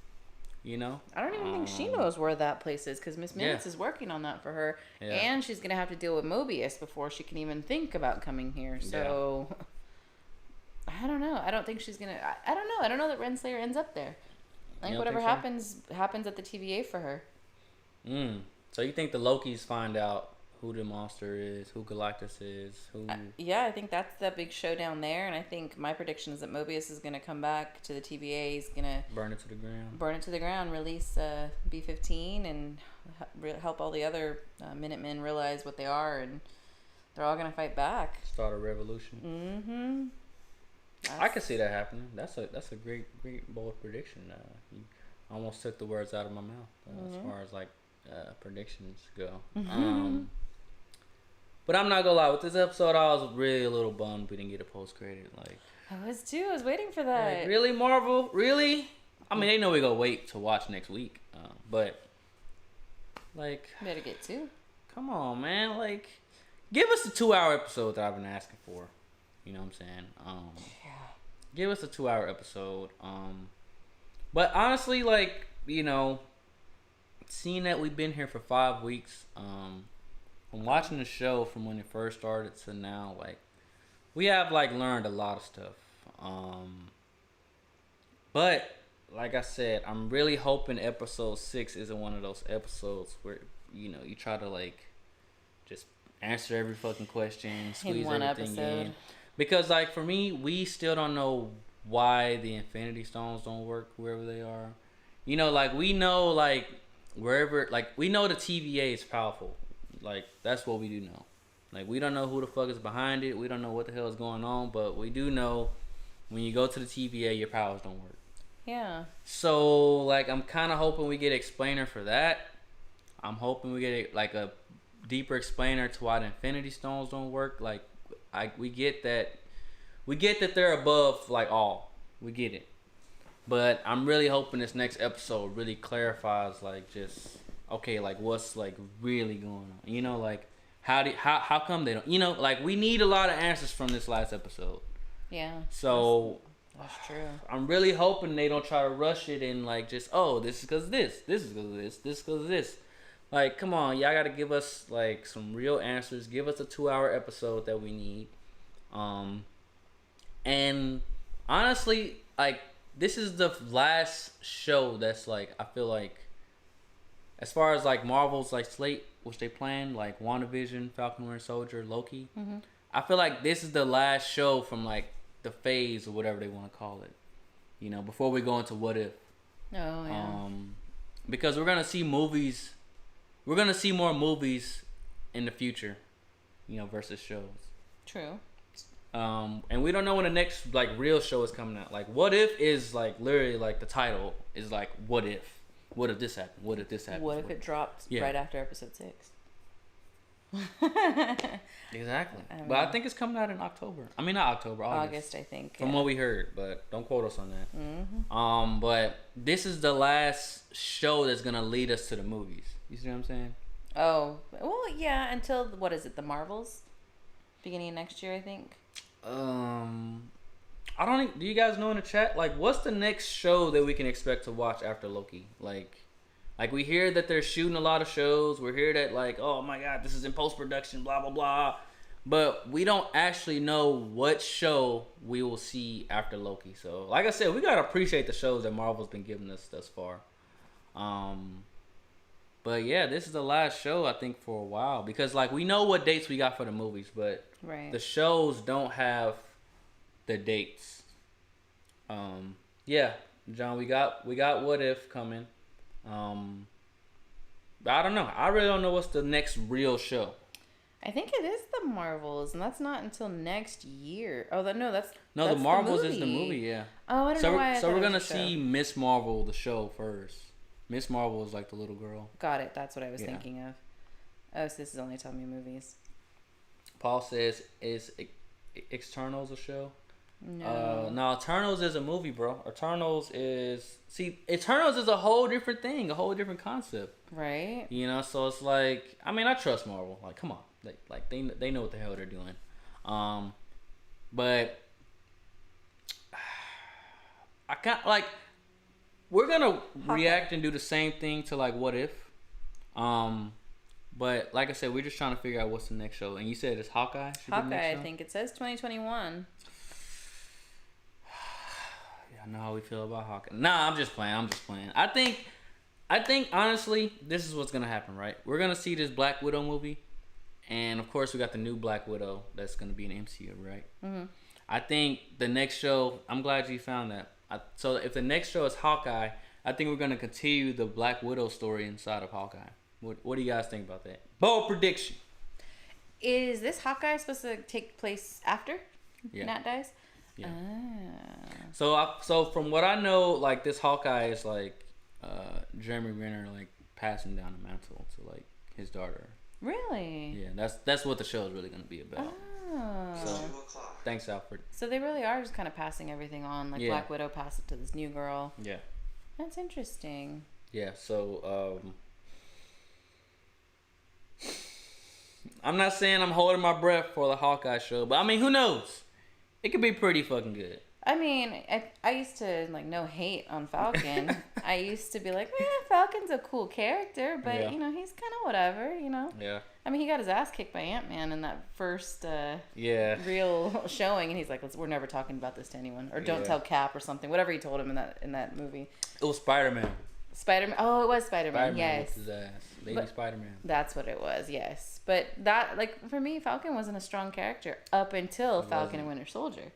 I don't even think she knows where that place is because Miss Minutes is working on that for her. Yeah. And she's going to have to deal with Mobius before she can even think about coming here. So, I don't know. I don't think she's going to... I don't know. I don't know that Renslayer ends up there. I think whatever happens at the TVA for her. So you think the Lokis find out who the monster is, who Galactus is, who... Yeah, I think that's the big showdown there, and I think my prediction is that Mobius is going to come back to the TVA. He's going to... Burn it to the ground, release B-15, and help all the other Minutemen realize what they are, and they're all going to fight back. Start a revolution. I can see that happening. That's a great bold prediction. You almost took the words out of my mouth as far as, like, predictions go. But I'm not gonna lie, with this episode I was really a little bummed we didn't get a post-credit. Like, I was too. I was waiting for that. Like, really, Marvel? Really? I mean, they know we gonna wait to watch next week, but like, better get 2. Come on, man! Like, give us the 2-hour episode that I've been asking for. You know what I'm saying? Give us a 2-hour episode. But honestly, like, seeing that we've been here for 5 weeks, from watching the show from when it first started to now, like, we have, like, learned a lot of stuff. But like I said, I'm really hoping episode 6 isn't one of those episodes where you try to, like, just answer every fucking question, squeeze everything in. Because, like, for me, we still don't know why the Infinity Stones don't work wherever they are. Like, we know, like, wherever, like, we know the TVA is powerful. Like, that's what we do know. Like, we don't know who the fuck is behind it. We don't know what the hell is going on. But we do know when you go to the TVA, your powers don't work. Yeah. So, like, I'm kind of hoping we get an explainer for that. I'm hoping we get, like, a deeper explainer to why the Infinity Stones don't work. Like, we get that. We get that they're above like all. We get it. But I'm really hoping this next episode really clarifies like just okay, like what's like really going on. You know, like how come they don't, you know, like we need a lot of answers from this last episode. Yeah. So that's true. I'm really hoping they don't try to rush it and like just, oh, this is because this is because of this is because of this. Like, come on, y'all got to give us like some real answers. Give us a 2-hour episode that we need. And honestly, like this is the last show that's like I feel like, as far as like Marvel's like slate, which they planned, like WandaVision, Falcon Winter Soldier, Loki. Mm-hmm. I feel like this is the last show from like the phase or whatever they want to call it. You know, before we go into What If. Oh yeah. Because we're gonna see movies. We're gonna see more movies in the future. You know, versus shows. True. And we don't know when the next like real show is coming out. Like What If is like literally like the title is like What If. What if this happened? What if this happened? What if it dropped right after episode 6? Exactly. But I think it's coming out in October. I mean, not October, August, I think. From what we heard, but don't quote us on that. Mm-hmm. But this is the last show that's gonna lead us to the movies. You see what I'm saying? Oh, well, yeah. Until what is it? The Marvels, beginning of next year, I think. I don't. Do you guys know in the chat? Like, what's the next show that we can expect to watch after Loki? Like we hear that they're shooting a lot of shows. We hear that like, oh my god, this is in post production, blah blah blah. But we don't actually know what show we will see after Loki. So, like I said, we gotta appreciate the shows that Marvel's been giving us thus far. But yeah, this is the last show I think for a while because like we know what dates we got for the movies, but the shows don't have the dates. Yeah, John, we got What If coming. But I don't know. I really don't know what's the next real show. I think it is the Marvels, and that's not until next year. Oh, that's the Marvels is the movie. Yeah. Oh, I don't know why. So we're gonna see Miss Marvel, the show first. Miss Marvel is like the little girl. Got it. That's what I was thinking of. Oh, so this is only telling me movies. Paul says, is Eternals a show? No. No, Eternals is a movie, bro. Eternals is a whole different thing, a whole different concept. Right. You know, so it's like, I mean, I trust Marvel. Like, come on. They know what the hell they're doing. But I can't, like, we're gonna react and do the same thing to like What If. But like I said, we're just trying to figure out what's the next show. And you said it's Hawkeye? Hawkeye, I think it says 2021. I know how we feel about Hawkeye. Nah, I'm just playing. I think honestly, this is what's gonna happen, right? We're gonna see this Black Widow movie, and of course, we got the new Black Widow that's gonna be in MCU, right? Mm-hmm. I think the next show. I'm glad you found that. So if the next show is Hawkeye, I think we're gonna continue the Black Widow story inside of Hawkeye. What do you guys think about that? Bold prediction. Is this Hawkeye supposed to take place after Nat dies? Yeah. So from what I know, like this Hawkeye is like Jeremy Renner like passing down the mantle to like his daughter. Really? Yeah, that's what the show is really gonna be about. Oh. So thanks, Alfred. So they really are just kind of passing everything on. Like Black Widow passed it to this new girl. Yeah. That's interesting. Yeah. So I'm not saying I'm holding my breath for the Hawkeye show, but I mean, who knows? It could be pretty fucking good. I mean, I used to like no hate on Falcon. I used to be like, Falcon's a cool character, but you know, he's kind of whatever, you know. Yeah. I mean, he got his ass kicked by Ant-Man in that first real showing, and he's like, we're never talking about this to anyone, or don't tell Cap or something, whatever he told him in that movie. It was Spider-Man. Spider-Man. Oh, it was Spider-Man. Yes. His ass. Lady Spider-Man. That's what it was. Yes, but that like for me, Falcon wasn't a strong character up until Falcon and Winter Soldier.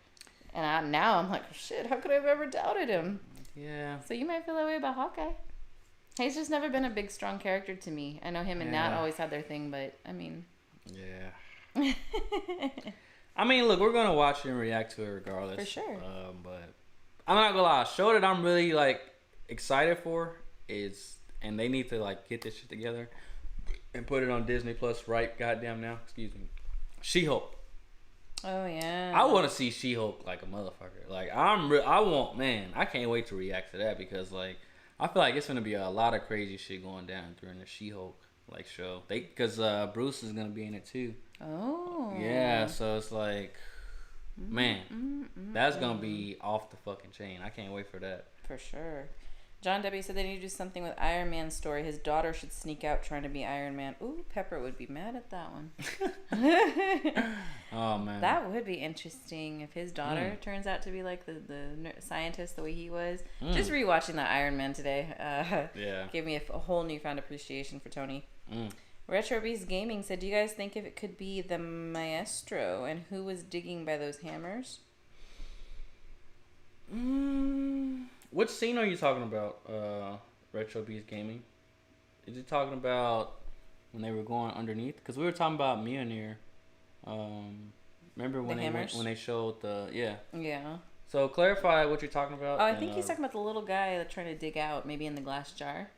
And now I'm like, shit, how could I have ever doubted him? Yeah. So you might feel that way about Hawkeye. He's just never been a big, strong character to me. I know him and Nat always had their thing, but, I mean... Yeah. I mean, look, we're going to watch it and react to it regardless. For sure. But I'm not going to lie. A show that I'm really, like, excited for is... And they need to, like, get this shit together and put it on Disney Plus right goddamn now. Excuse me. She-Hulk. Oh yeah. I want to see She-Hulk like a motherfucker. Like I want, man. I can't wait to react to that because like I feel like it's gonna be a lot of crazy shit going down during the She-Hulk like show. Because Bruce is gonna be in it too. Oh. Yeah, so it's like, man, that's gonna be off the fucking chain. I can't wait for that. For sure. John W. said they need to do something with Iron Man's story. His daughter should sneak out trying to be Iron Man. Ooh, Pepper would be mad at that one. Oh, man. That would be interesting if his daughter turns out to be like the scientist the way he was. Just rewatching that Iron Man today gave me a whole newfound appreciation for Tony. Retro Beast Gaming said, do you guys think if it could be the Maestro and who was digging by those hammers? What scene are you talking about, Retro Beast Gaming? Is it talking about when they were going underneath? Because we were talking about Mjolnir. Remember when when they showed the Yeah. So clarify what you're talking about. Oh, I think he's talking about the little guy that's trying to dig out, maybe in the glass jar.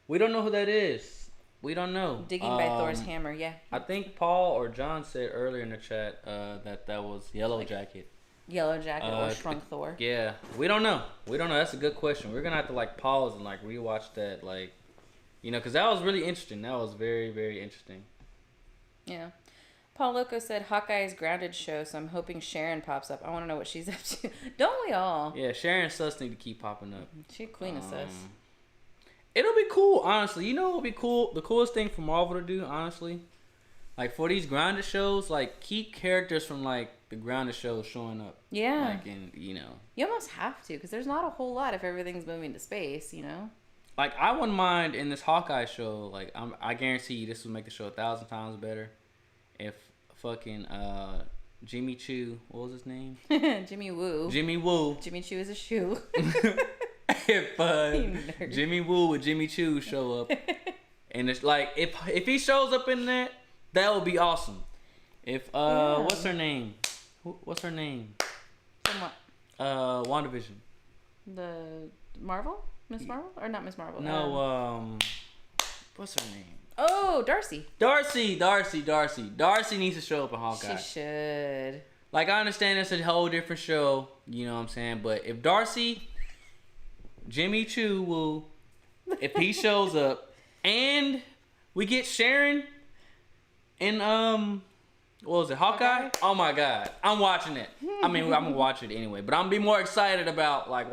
We don't know who that is. We don't know. Digging by Thor's hammer, yeah. I think Paul or John said earlier in the chat that was Yellow Jacket. Yellow Jacket or Shrunk Thor. Yeah, we don't know. That's a good question. We're gonna have to like pause and like rewatch that, like, you know, because that was really interesting. That was very, very interesting. Yeah. Paul Loco said Hawkeye's grounded show, so I'm hoping Sharon pops up. I want to know what she's up to. Don't we all? Yeah, Sharon and Sus need to keep popping up. She's queen of Sus. It'll be cool, honestly. You know what would be cool? The coolest thing for Marvel to do, honestly, like for these grounded shows, like keep characters from like the grounded shows showing up. Yeah. Like in, you know. You almost have to, because there's not a whole lot if everything's moving to space, you know? Like, I wouldn't mind in this Hawkeye show, like, I guarantee you this would make the show 1,000 times better if fucking Jimmy Choo, what was his name? Jimmy Woo. Jimmy Woo. Jimmy Choo is a shoe. If Jimmy Woo with Jimmy Choo show up, and it's like, if he shows up in that, that would be awesome. If, what's her name? What's her name? From what? WandaVision. The Marvel? Miss Marvel? Or not Miss Marvel? No, what's her name? Oh, Darcy. Darcy needs to show up in Hawkeye. She should. Like, I understand it's a whole different show, you know what I'm saying? But if Darcy, Jimmy Choo Woo, if he shows up, and we get Sharon in, what was it, Hawkeye? Oh my God, I'm watching it. I mean, I'm gonna watch it anyway, but I'm gonna be more excited about, like,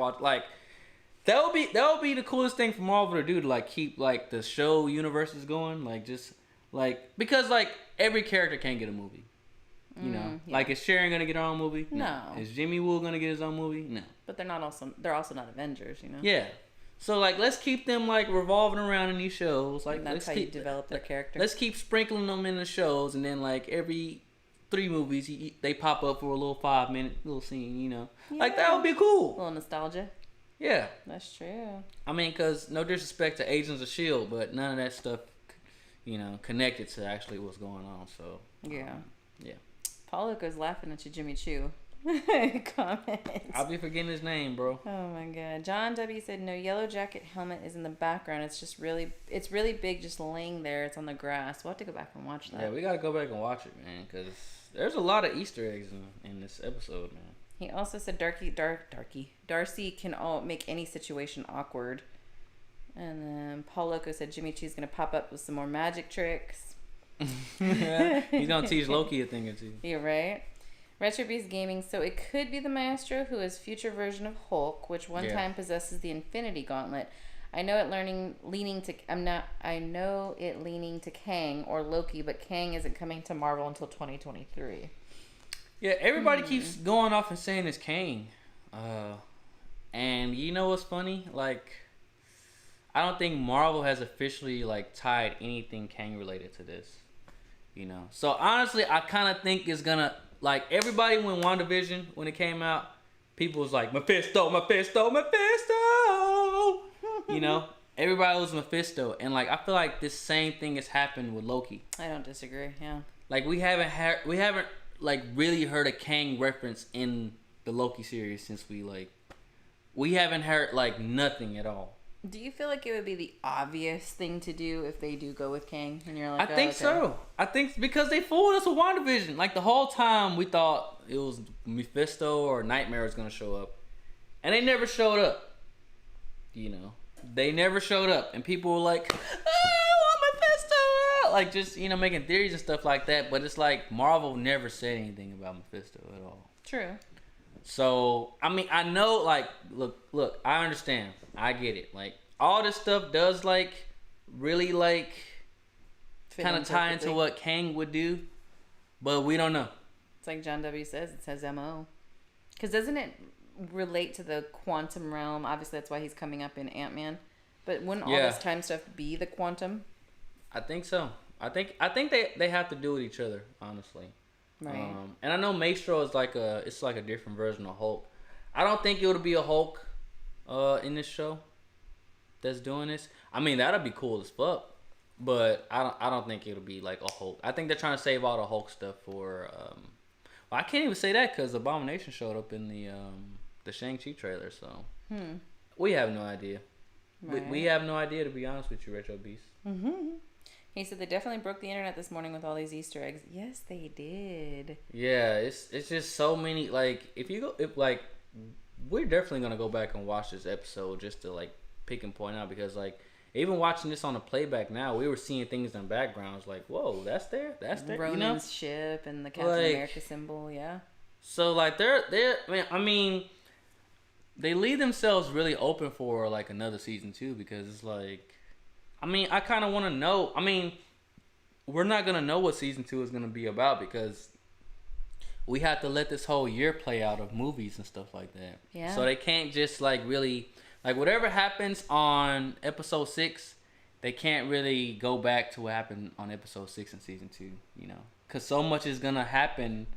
that would be the coolest thing for Marvel to do, to like keep like the show universes going, like just like, because like every character can't get a movie, you know. Yeah. Like, is Sharon gonna get her own movie? No. Is Jimmy Woo gonna get his own movie? No. But they're also not Avengers, you know. Yeah. So like, let's keep them like revolving around in these shows. Like, and that's how you develop their character. Let's keep sprinkling them in the shows, and then like every 3 movies they pop up for a little 5-minute little scene, you know. Yeah. Like, that would be cool. A little nostalgia. Yeah. That's true. I mean, because no disrespect to Agents of S.H.I.E.L.D., but none of that stuff, you know, connected to actually what's going on. So, yeah. Yeah. Paul Loco's laughing at you, Jimmy Choo. Comments. I'll be forgetting his name, bro. Oh, my God. John W. said, no, Yellow Jacket helmet is in the background. It's really big just laying there. It's on the grass. We'll have to go back and watch that. Yeah, we got to go back and watch it, man, because there's a lot of Easter eggs in this episode, man. He also said Darcy can make any situation awkward. And then Paul Loco said Jimmy Choo's going to pop up with some more magic tricks. He's going to teach Loki a thing or two. You're right. Retro Beast Gaming. So it could be the Maestro, who is future version of Hulk, which one time possesses the Infinity Gauntlet. I know it leaning to Kang or Loki, but Kang isn't coming to Marvel until 2023. Yeah, everybody keeps going off and saying it's Kang. And you know what's funny? Like, I don't think Marvel has officially, like, tied anything Kang related to this. You know? So, honestly, I kind of think it's gonna, like, everybody when WandaVision, when it came out, people was like, Mephisto! You know? Everybody was Mephisto. And, like, I feel like this same thing has happened with Loki. I don't disagree, yeah. Like, we haven't like really heard a Kang reference in the Loki series since we haven't heard like nothing at all. Do you feel like it would be the obvious thing to do if they do go with Kang? And you're like, I think so. I think because they fooled us with WandaVision. Like the whole time we thought it was Mephisto or Nightmare was gonna show up, and they never showed up. You know, they never showed up, and people were like, "Oh, Mephisto!" Like just making theories and stuff like that. But it's like Marvel never said anything about Mephisto at all. True. So I mean, I know. Like, look, I understand. I get it. Like all this stuff does really kind of tie into what Kang would do, but we don't know. It's like John W. says. It says MO. Because doesn't it relate to the quantum realm? Obviously, that's why he's coming up in Ant-Man. But wouldn't all this time stuff be the quantum? I think so. I think they have to do with each other, honestly. Right. And I know Maestro is like a different version of Hulk. I don't think it would be a Hulk in this show that's doing this. I mean, that'd be cool as fuck. But I don't think it'll be like a Hulk. I think they're trying to save all the Hulk stuff for. Well, I can't even say that because Abomination showed up in the Shang-Chi trailer. So we have no idea. Right. We have no idea, to be honest with you, Retro Beast. Mm-hmm. He said they definitely broke the internet this morning with all these Easter eggs. Yes, they did. Yeah, it's just so many. Like we're definitely gonna go back and watch this episode just to like pick and point out because like. Even watching this on the playback now, we were seeing things in the background. It's like, whoa, that's there. Ronan's ship and the Captain America symbol, yeah. So like they're I mean, they leave themselves really open for like another season too because it's like, I mean, I kind of want to know. I mean, we're not gonna know what season 2 is gonna be about because we have to let this whole year play out of movies and stuff like that. Yeah. So they can't just like really. Like, whatever happens on episode 6, they can't really go back to what happened on episode 6 in season 2, Because so much is going to happen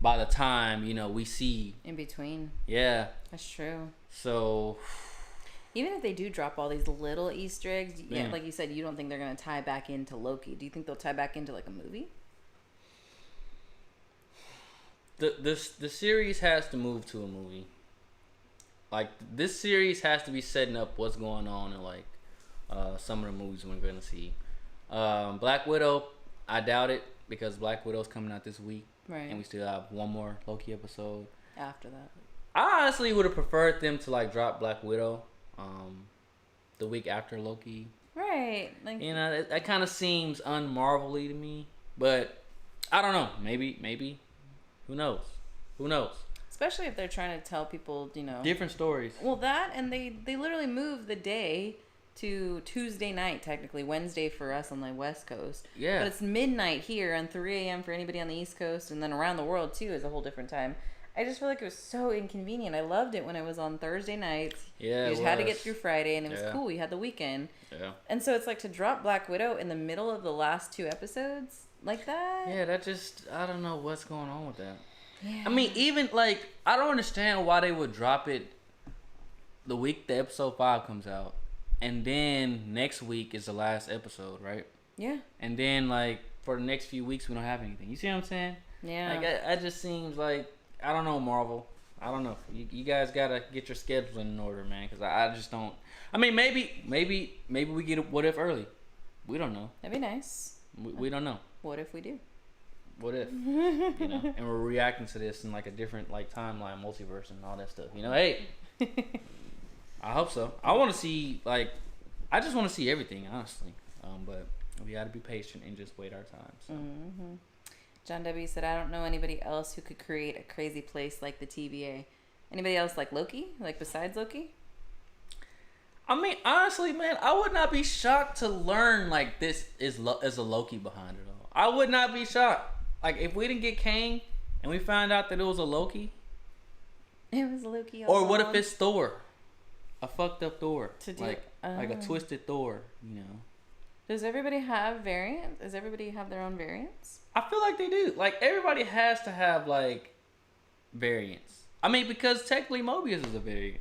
by the time, we see. In between. Yeah. That's true. So. Even if they do drop all these little Easter eggs, like you said, you don't think they're going to tie back into Loki. Do you think they'll tie back into, like, a movie? The series has to move to a movie. Like, this series has to be setting up what's going on in, like, some of the movies we're going to see. Black Widow, I doubt it, because Black Widow's coming out this week. Right. And we still have one more Loki episode. After that. I honestly would have preferred them to, like, drop Black Widow the week after Loki. Right. Like, that kind of seems un-Marvel-y to me. But, I don't know. Maybe. Who knows? Especially if they're trying to tell people, different stories. Well, that, and they literally moved the day to Tuesday night, technically. Wednesday for us on the West Coast. Yeah. But it's midnight here and 3 a.m. for anybody on the East Coast. And then around the world, too, is a whole different time. I just feel like it was so inconvenient. I loved it when it was on Thursday nights. Yeah, you just had to get through Friday, and it was cool. You had the weekend. Yeah. And so it's like to drop Black Widow in the middle of the last 2 episodes like that. Yeah, that just, I don't know what's going on with that. Yeah. I mean, even, like, I don't understand why they would drop it the week the episode 5 comes out. And then next week is the last episode, right? Yeah. And then, like, for the next few weeks, we don't have anything. You see what I'm saying? Yeah. Like, it just seems like, I don't know, Marvel. I don't know. You guys got to get your scheduling in order, man, because I just don't. I mean, maybe we get a What If early. We don't know. That'd be nice. We don't know. What if we do? What if, and we're reacting to this in like a different like timeline, multiverse, and all that stuff. Hey, I hope so. I want to see I just want to see everything, honestly. But we got to be patient and just wait our time. So. Mm-hmm. John W. said, "I don't know anybody else who could create a crazy place like the TVA. Anybody else like Loki? Like besides Loki?" I mean, honestly, man, I would not be shocked to learn like this is a Loki behind it all. I would not be shocked. Like, if we didn't get Kang and we found out that it was a Loki. It was Loki. Or what if it's Thor? A fucked up Thor. Like a twisted Thor, Does everybody have variants? Does everybody have their own variants? I feel like they do. Like, everybody has to have, like, variants. I mean, because technically Mobius is a variant.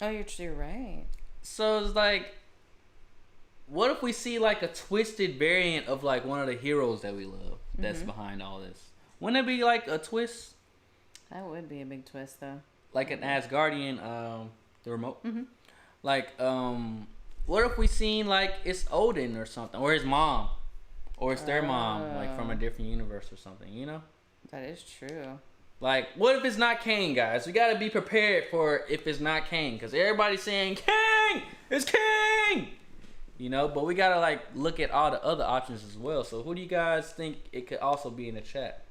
Oh, you're right. So it's like, what if we see like a twisted variant of like one of the heroes that we love that's behind all this? Wouldn't it be like a twist? That would be a big twist, though. Like an Asgardian, the remote. Like, what if we seen like it's Odin or something, or his mom, or it's their mom, like from a different universe or something, you know? That is true. Like, what if it's not Kang, guys? We gotta be prepared for if it's not Kang, because everybody's saying Kang, it's Kang, you know. But we gotta like look at all the other options as well. So, who do you guys think it could also be in the chat?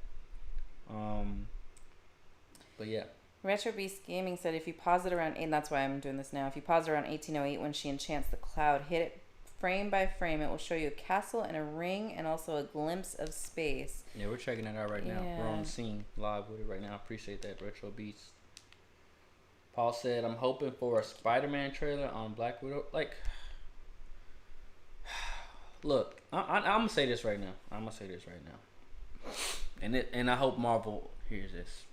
But yeah. Retro Beast Gaming said if you pause it around, and that's why I'm doing this now. If you pause around 1808 when she enchants the cloud, hit it frame by frame, it will show you a castle and a ring and also a glimpse of space. Yeah, we're checking that out right now. We're on the scene live with it right now. I appreciate that, Retro Beast. Paul said, I'm hoping for a Spider-Man trailer on Black Widow. Like, look, I'm going to say this right now. And I hope Marvel hears this.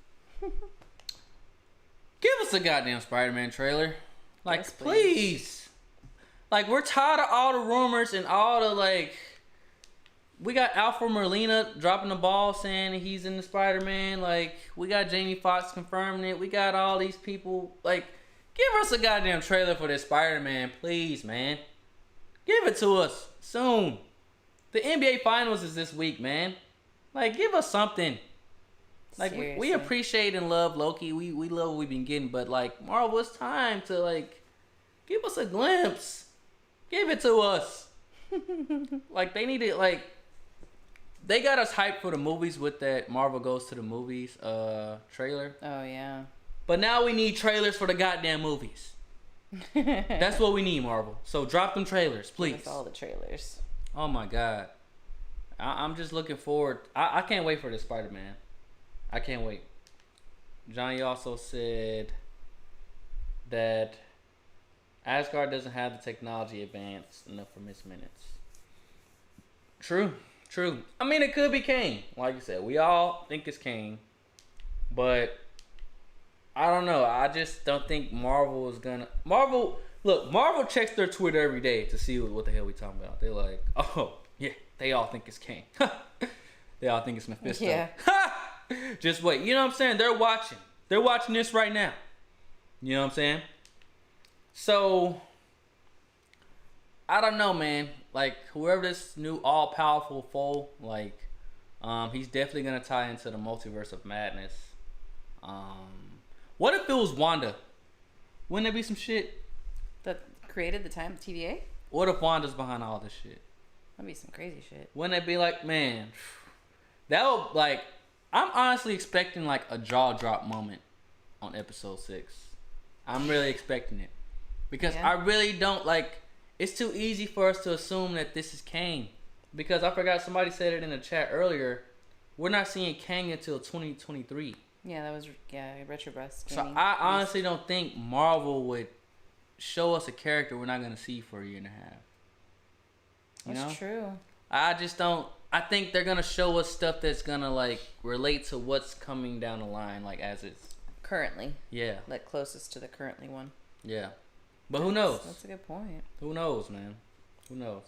Give us a goddamn Spider-Man trailer. Like, yes, please. Like, we're tired of all the rumors and all the, like... We got Alfred Molina dropping the ball saying he's in the Spider-Man. Like, we got Jamie Foxx confirming it. We got all these people. Like, give us a goddamn trailer for this Spider-Man, please, man. Give it to us soon. The NBA Finals is this week, man. Like, give us something. Like, we appreciate and love Loki. We love what we've been getting. But, like, Marvel, it's time to, like, give us a glimpse. Give it to us. Like, they need to, like... They got us hyped for the movies with that Marvel Goes to the Movies trailer. Oh, yeah. But now we need trailers for the goddamn movies. That's what we need, Marvel. So drop them trailers, please. Give us all the trailers. Oh, my God. I'm just looking forward. I can't wait for this Spider-Man. I can't wait. Johnny also said that Asgard doesn't have the technology advanced enough for Miss Minutes. True. I mean, it could be Kang. Like you said, we all think it's Kang. But I don't know. I just don't think Marvel is gonna... Marvel checks their Twitter every day to see what the hell we talking about. They're like, oh, yeah, they all think it's Kang. They all think it's Mephisto. Yeah. Just wait. You know what I'm saying? They're watching. They're watching this right now. You know what I'm saying? So, I don't know, man. Like, whoever this new all-powerful foe, like, he's definitely going to tie into the multiverse of madness. What if it was Wanda? Wouldn't there be some shit? That created the time TVA? What if Wanda's behind all this shit? That'd be some crazy shit. Wouldn't it be like, man, that would, like... I'm honestly expecting like a jaw drop moment on episode 6. I'm really expecting it. Because I really don't like... It's too easy for us to assume that this is Kang. Because I forgot somebody said it in the chat earlier. We're not seeing Kang until 2023. Yeah, that was... Yeah, Retrobust. So I honestly don't think Marvel would show us a character we're not going to see for a year and a half. You That's know? true. I just don't... I think they're going to show us stuff that's going to, like, relate to what's coming down the line, like, as it's... Currently. Yeah. Like, closest to the currently one. Yeah. But who knows? That's a good point. Who knows, man? Who knows?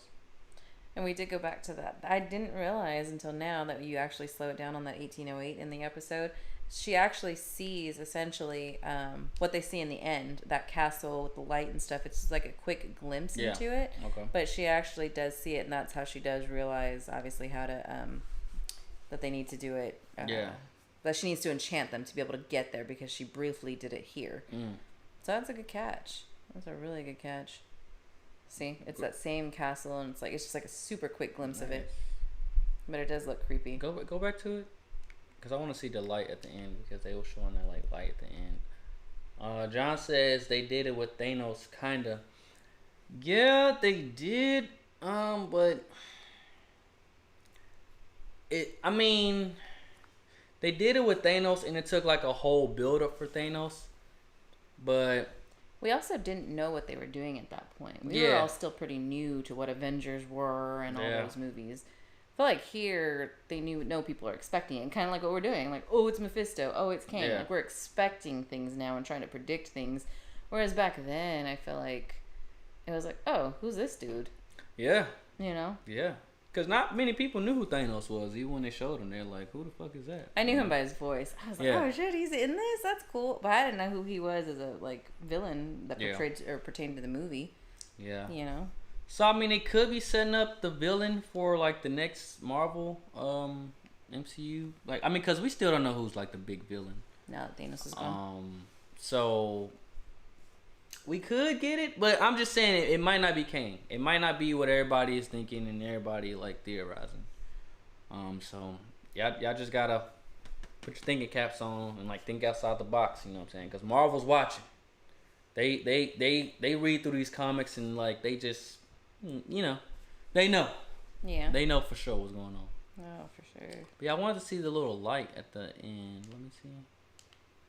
And we did go back to that. I didn't realize until now that you actually slow it down on that 1808 in the episode. She actually sees, essentially, what they see in the end. That castle with the light and stuff. It's just like a quick glimpse into it. Okay. But she actually does see it, and that's how she does realize, obviously, how to... that they need to do it. That she needs to enchant them to be able to get there because she briefly did it here. So that's a good catch. That's a really good catch. See, it's that same castle, and it's just like a super quick glimpse of it. But it does look creepy. Go back to it, because I want to see the light at the end, because they were showing that like light at the end. John says they did it with Thanos, kinda. Yeah, they did. But I mean, they did it with Thanos, and it took like a whole build up for Thanos. But we also didn't know what they were doing at that point. We were all still pretty new to what Avengers were and all those movies. I feel like here they know people are expecting it, and kind of like what we're doing. Like, oh, it's Mephisto. Oh, it's Kang. Like, we're expecting things now and trying to predict things. Whereas back then, I feel like it was like, oh, who's this dude? Yeah. You know? Yeah. Because not many people knew who Thanos was. Even when they showed him, they're like, "Who the fuck is that?" I knew him by his voice. I was like, "Oh shit, he's in this. That's cool." But I didn't know who he was as a villain that portrayed or pertained to the movie. Yeah. You know. So I mean, they could be setting up the villain for like the next Marvel MCU. Like, I mean, because we still don't know who's like the big villain. Now that Thanos is gone. So we could get it, but I'm just saying it might not be Kang. It might not be what everybody is thinking and everybody like theorizing. So y'all just gotta put your thinking caps on and like think outside the box. You know what I'm saying? Because Marvel's watching. They read through these comics and like they just, you know, they know. Yeah. They know for sure what's going on. Oh, for sure. But yeah, I wanted to see the little light at the end. Let me see.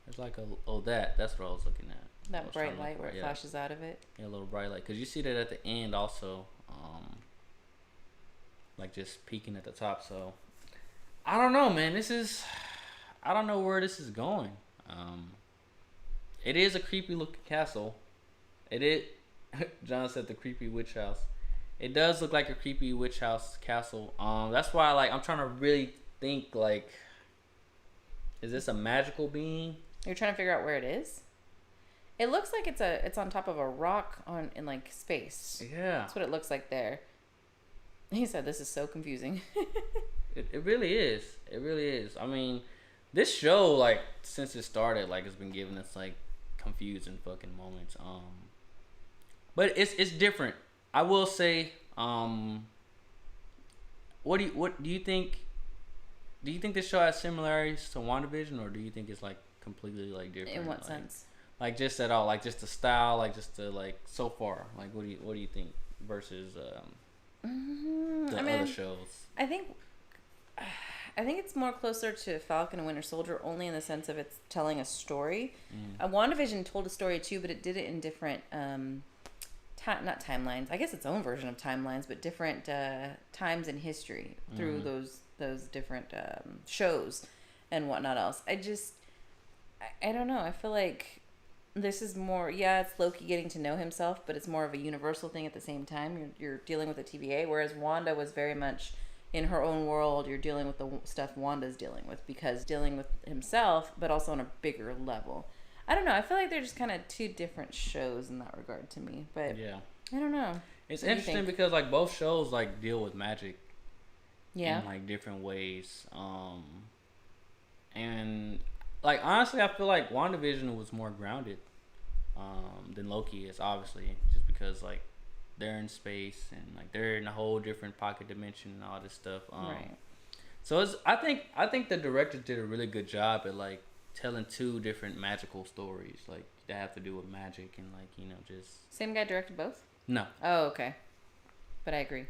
There's like that's what I was looking at. That bright light where it flashes out of it. Yeah, a little bright light. Because you see that at the end also. Like just peeking at the top. So, I don't know, man. I don't know where this is going. It is a creepy looking castle. It is. John said the creepy witch house. It does look like a creepy witch house castle. That's why I'm trying to really think like, is this a magical being? You're trying to figure out where it is? It looks like it's on top of a rock in like space. Yeah. That's what it looks like there. He said this is so confusing. It really is. It really is. I mean, this show, like, since it started, like, it's been giving us like confusing fucking moments. But it's different. I will say, what do you think? Do you think this show has similarities to WandaVision, or do you think it's like completely like different? In what sense? Like just at all, like just the style, like just the like so far, like what do you think versus other shows? I think it's more closer to Falcon and Winter Soldier, only in the sense of it's telling a story. WandaVision told a story too, but it did it in different not timelines. I guess its own version of timelines, but different times in history through those different shows and whatnot else. I don't know. I feel like this is more, it's Loki getting to know himself, but it's more of a universal thing at the same time. You're dealing with the TVA, whereas Wanda was very much in her own world. You're dealing with the stuff Wanda's dealing with, because dealing with himself, but also on a bigger level. I don't know. I feel like they're just kind of two different shows in that regard to me. But yeah, I don't know. It's interesting because like both shows like deal with magic. Yeah. In like different ways. And like honestly, I feel like WandaVision was more grounded than Loki is, obviously, just because like they're in space and like they're in a whole different pocket dimension and all this stuff. Right. So I think the director did a really good job at like telling two different magical stories like that have to do with magic and like, you know, just same guy directed both? No. Oh, okay. But I agree.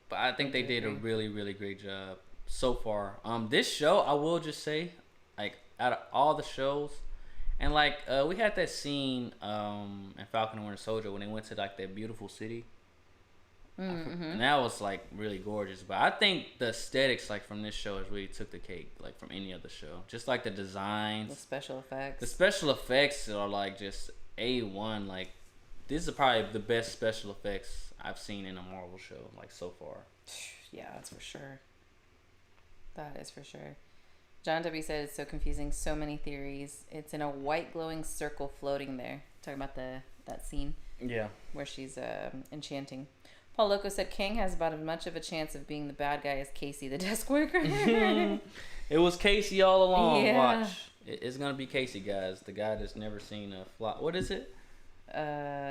But I think they did a really, really great job so far. This show, I will just say, like out of all the shows, and like we had that scene in Falcon and Winter Soldier when they went to like that beautiful city. And that was like really gorgeous. But I think the aesthetics like from this show has really took the cake like from any other show. Just like the designs, the special effects. The special effects are like just A1. Like this is probably the best special effects I've seen in a Marvel show like so far. Yeah, that's for sure. That is for sure. John W. said it's so confusing, so many theories. It's in a white glowing circle floating there. Talking about that scene. Yeah. Where she's enchanting. Paul Loco said Kang has about as much of a chance of being the bad guy as Casey, the desk worker. It was Casey all along. Yeah. Watch. It's going to be Casey, guys. The guy that's never seen a fly. What is it? He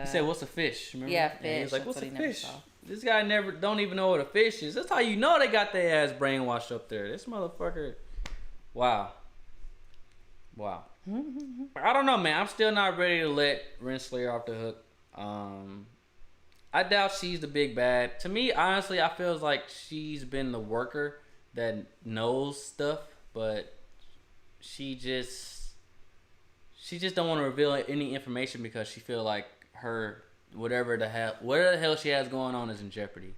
said, "What's a fish?" Remember? Yeah, fish. And he was like, "What's a fish?" This guy don't even know what a fish is. That's how you know they got their ass brainwashed up there. This motherfucker. Wow. I don't know, man. I'm still not ready to let Renslayer off the hook. I doubt she's the big bad. To me, honestly, I feel like she's been the worker that knows stuff, but she just don't want to reveal any information because she feel like her whatever the hell she has going on is in jeopardy.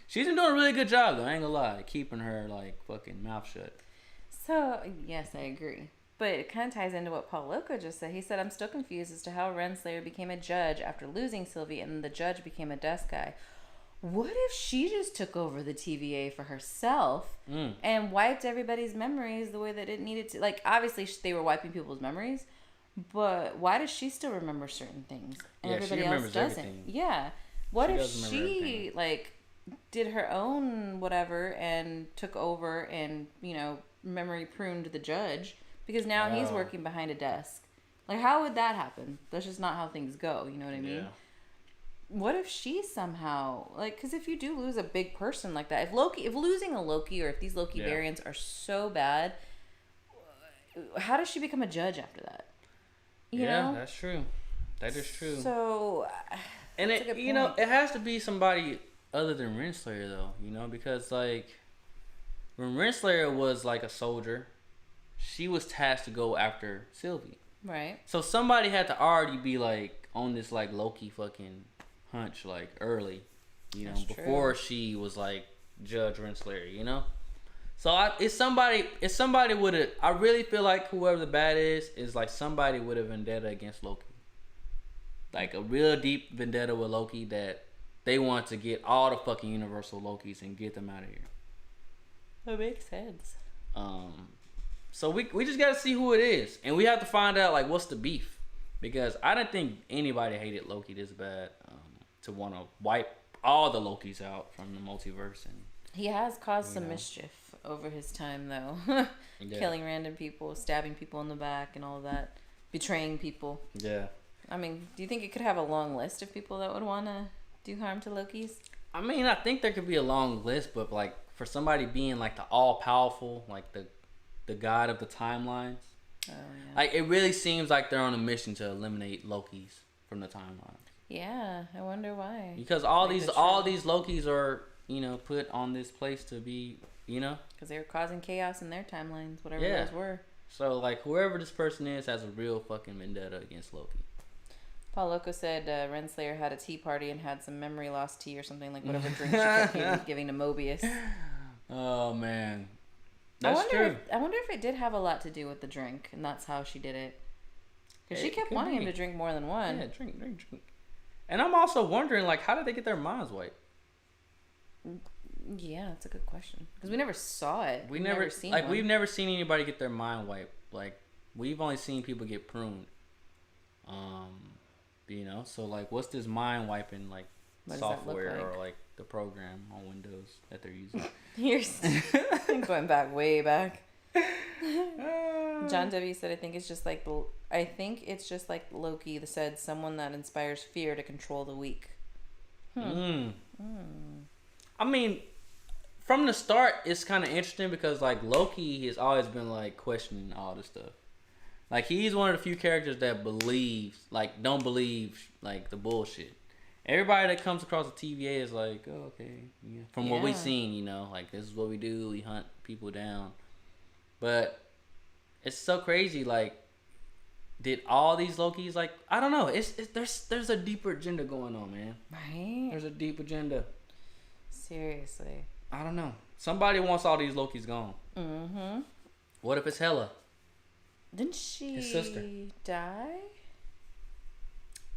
She's been doing a really good job though. I ain't gonna lie, keeping her like fucking mouth shut. So yes, I agree. But it kind of ties into what Paul Loco just said. He said, "I'm still confused as to how Renslayer became a judge after losing Sylvie, and the judge became a desk guy. what if she just took over the TVA for herself and wiped everybody's memories the way that it needed to? Like, obviously, they were wiping people's memories, but why does she still remember certain things and everybody else doesn't? Everything. Yeah. What if she, like, did her own whatever and took over and, you know, memory pruned the judge because now he's working behind a desk? Like, how would that happen? That's just not how things go. You know what I mean? Yeah. What if she somehow, like, because if you do lose a big person like that, if losing a Loki or if these Loki variants are so bad, how does she become a judge after that? You know? That's true. That is true. So, and it, you know, it has to be somebody other than Renslayer though, you know, because like when Renslayer was like a soldier, she was tasked to go after Sylvie. Right. So somebody had to already be like on this like Loki fucking hunch like early, you know, before she was like Judge Renslayer, you know. So if somebody would have, I really feel like whoever the bad is like somebody with a vendetta against Loki, like a real deep vendetta with Loki that they want to get all the fucking Universal Lokis and get them out of here. That makes sense. So we just gotta see who it is, and we have to find out like what's the beef, because I don't think anybody hated Loki this bad to want to wipe all the Lokis out from the multiverse. And he has caused some mischief over his time though, killing random people, stabbing people in the back, and all of that, betraying people. Yeah. I mean, do you think it could have a long list of people that would want to do harm to Lokis? I mean, I think there could be a long list, but like for somebody being like the all powerful, like the god of the timelines, like it really seems like they're on a mission to eliminate Lokis from the timeline. Yeah, I wonder why. Because all these Lokis are, you know, put on this place to be, you know, because they were causing chaos in their timelines, whatever those were. So like whoever this person is has a real fucking vendetta against Loki. Paul Loco said Renslayer had a tea party and had some memory loss tea or something, like whatever drink she kept giving to Mobius. Oh man, that's true. I wonder if it did have a lot to do with the drink, and that's how she did it. Because she kept wanting him to drink more than one. Yeah, drink. And I'm also wondering, like, how did they get their minds wiped? Yeah, that's a good question. Because we never saw it. We've never seen anybody get their mind wiped. Like, we've only seen people get pruned. You know, so like, what's this mind wiping like software or like the program on Windows that they're using? You're going back way back. John W said, I think it's just like Loki said, someone that inspires fear to control the weak. I mean, from the start, it's kind of interesting because like Loki has always been like questioning all this stuff. Like he's one of the few characters that don't believe like the bullshit. Everybody that comes across the TVA is like, oh, okay, yeah. From what we've seen, you know, like this is what we do. We hunt people down. But it's so crazy. Like, did all these Lokis like? I don't know. There's a deeper agenda going on, man. Right. There's a deep agenda. Seriously. I don't know. Somebody wants all these Lokis gone. Mm-hmm. What if it's Hela? Didn't she his sister die?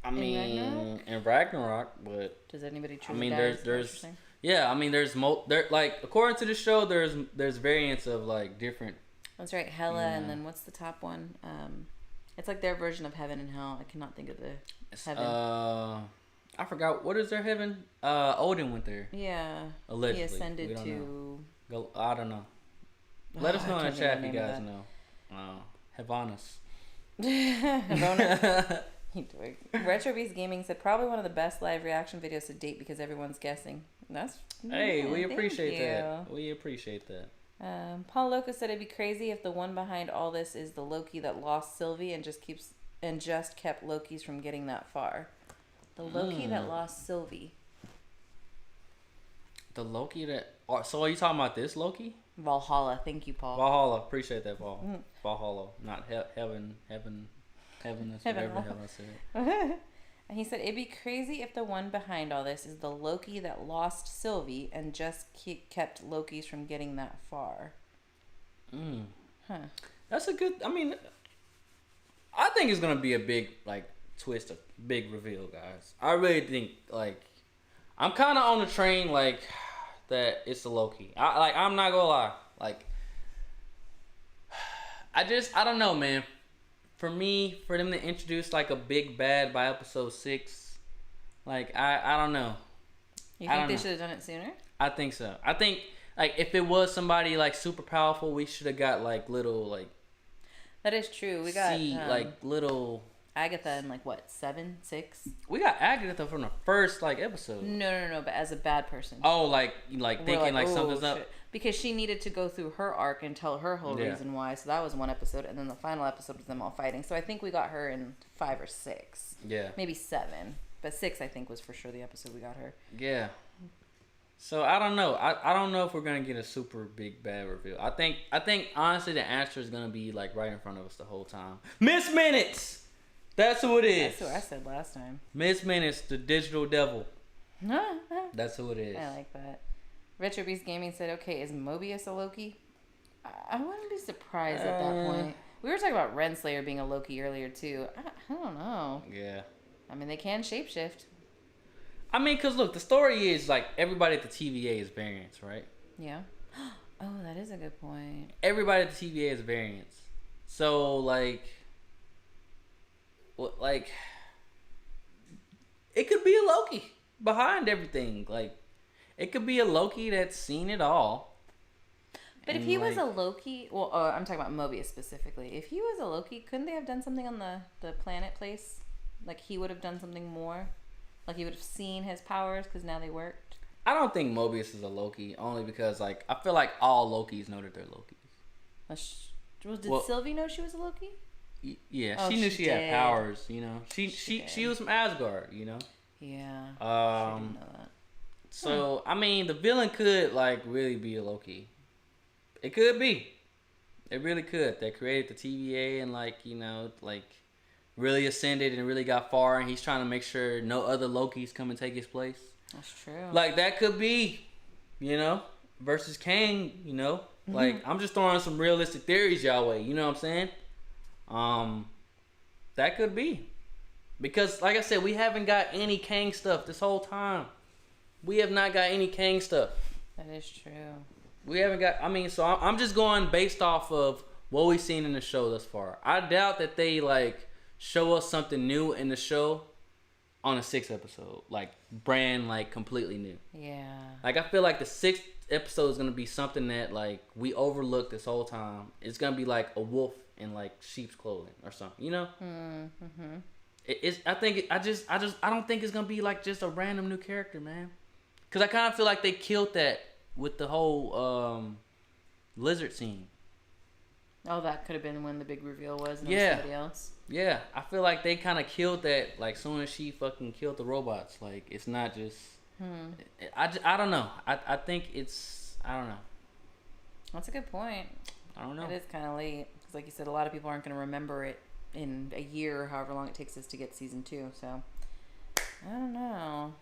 I mean, in Ragnarok, but does anybody truly die? there's yeah. I mean, there's like according to the show, there's variants of like different. That's right, Hela, and then what's the top one? It's like their version of heaven and hell. I cannot think of the heaven. I forgot what is their heaven. Odin went there. Yeah, allegedly. He ascended to. I don't know. Let us know in the chat if you guys know. Heavanus. Heavanus. Retrobeast Gaming said probably one of the best live reaction videos to date because everyone's guessing. We appreciate that. We appreciate that. Paul Loco said it'd be crazy if the one behind all this is the Loki that lost Sylvie and just kept Lokis from getting that far. The Loki that lost Sylvie. The Loki that. So are you talking about this Loki? Valhalla. Thank you, Paul. Valhalla. Appreciate that, Paul. Valhalla, not heaven. That's whatever the hell I said. And he said, it'd be crazy if the one behind all this is the Loki that lost Sylvie and just kept Lokis from getting that far. Huh. That's a good... I mean, I think it's going to be a big, like, twist, a big reveal, guys. I really think, like... I'm kind of on the train like that. It's a Loki. I'm not gonna lie. Like, I don't know, man. For me, for them to introduce like a big bad by episode 6, like I don't know. You think they should have done it sooner? I think so. I think like if it was somebody like super powerful, we should have got like little like. That is true. We got like little Agatha in like what 7, 6. We got Agatha from the first like episode. No. But as a bad person. Oh, like thinking like something's up. Because she needed to go through her arc and tell her whole reason why. So that was one episode, and then the final episode was them all fighting. So I think we got her in 5 or 6. Yeah. Maybe 7, but 6 I think was for sure the episode we got her. Yeah. So I don't know. I don't know if we're gonna get a super big bad reveal. I think honestly the answer is gonna be like right in front of us the whole time. Miss Minutes. That's who it is. That's what I said last time. Miss Minutes, the digital devil. That's who it is. I like that. Retro Beast Gaming said, "Okay, is Mobius a Loki?" I wouldn't be surprised at that point. We were talking about Renslayer being a Loki earlier too. I don't know. Yeah. I mean, they can shapeshift. I mean, cause look, the story is like everybody at the TVA is variants, right? Yeah. Oh, that is a good point. Everybody at the TVA is variants. So like, it could be a Loki behind everything. Like, it could be a Loki that's seen it all. But if he was a Loki, well, I'm talking about Mobius specifically. If he was a Loki, couldn't they have done something on the planet place? Like he would have done something more? Like he would have seen his powers because now they worked? I don't think Mobius is a Loki, only because like I feel like all Lokis know that they're Lokis. Did Sylvie know she was a Loki? Yeah, she knew she had powers. You know, she was from Asgard. You know. Yeah. She didn't know that. So I mean, the villain could like really be a Loki. It could be. It really could. They created the TVA and like really ascended and really got far, and he's trying to make sure no other Lokis come and take his place. That's true. Like that could be, versus Kang. Like I'm just throwing some realistic theories y'all way. You know what I'm saying? That could be, because like I said, we haven't got any Kang stuff this whole time. We have not got any Kang stuff. That is true. We haven't got. I mean, so I'm just going based off of what we've seen in the show thus far. I doubt that they like show us something new in the show on a 6th episode, like brand like completely new. Yeah. Like I feel like the 6th episode is gonna be something that like we overlooked this whole time. It's gonna be like a wolf in like sheep's clothing or something, you know? Mm-hmm. I don't think it's gonna be like just a random new character, man. Cause I kind of feel like they killed that with the whole lizard scene. Oh, that could have been when the big reveal was, and somebody else. Yeah, I feel like they kind of killed that. Like, soon as she fucking killed the robots, like it's not just. I don't know. I think it's. I don't know. That's a good point. I don't know. It is kind of late because, like you said, a lot of people aren't going to remember it in a year, or however long it takes us to get season 2. So, I don't know.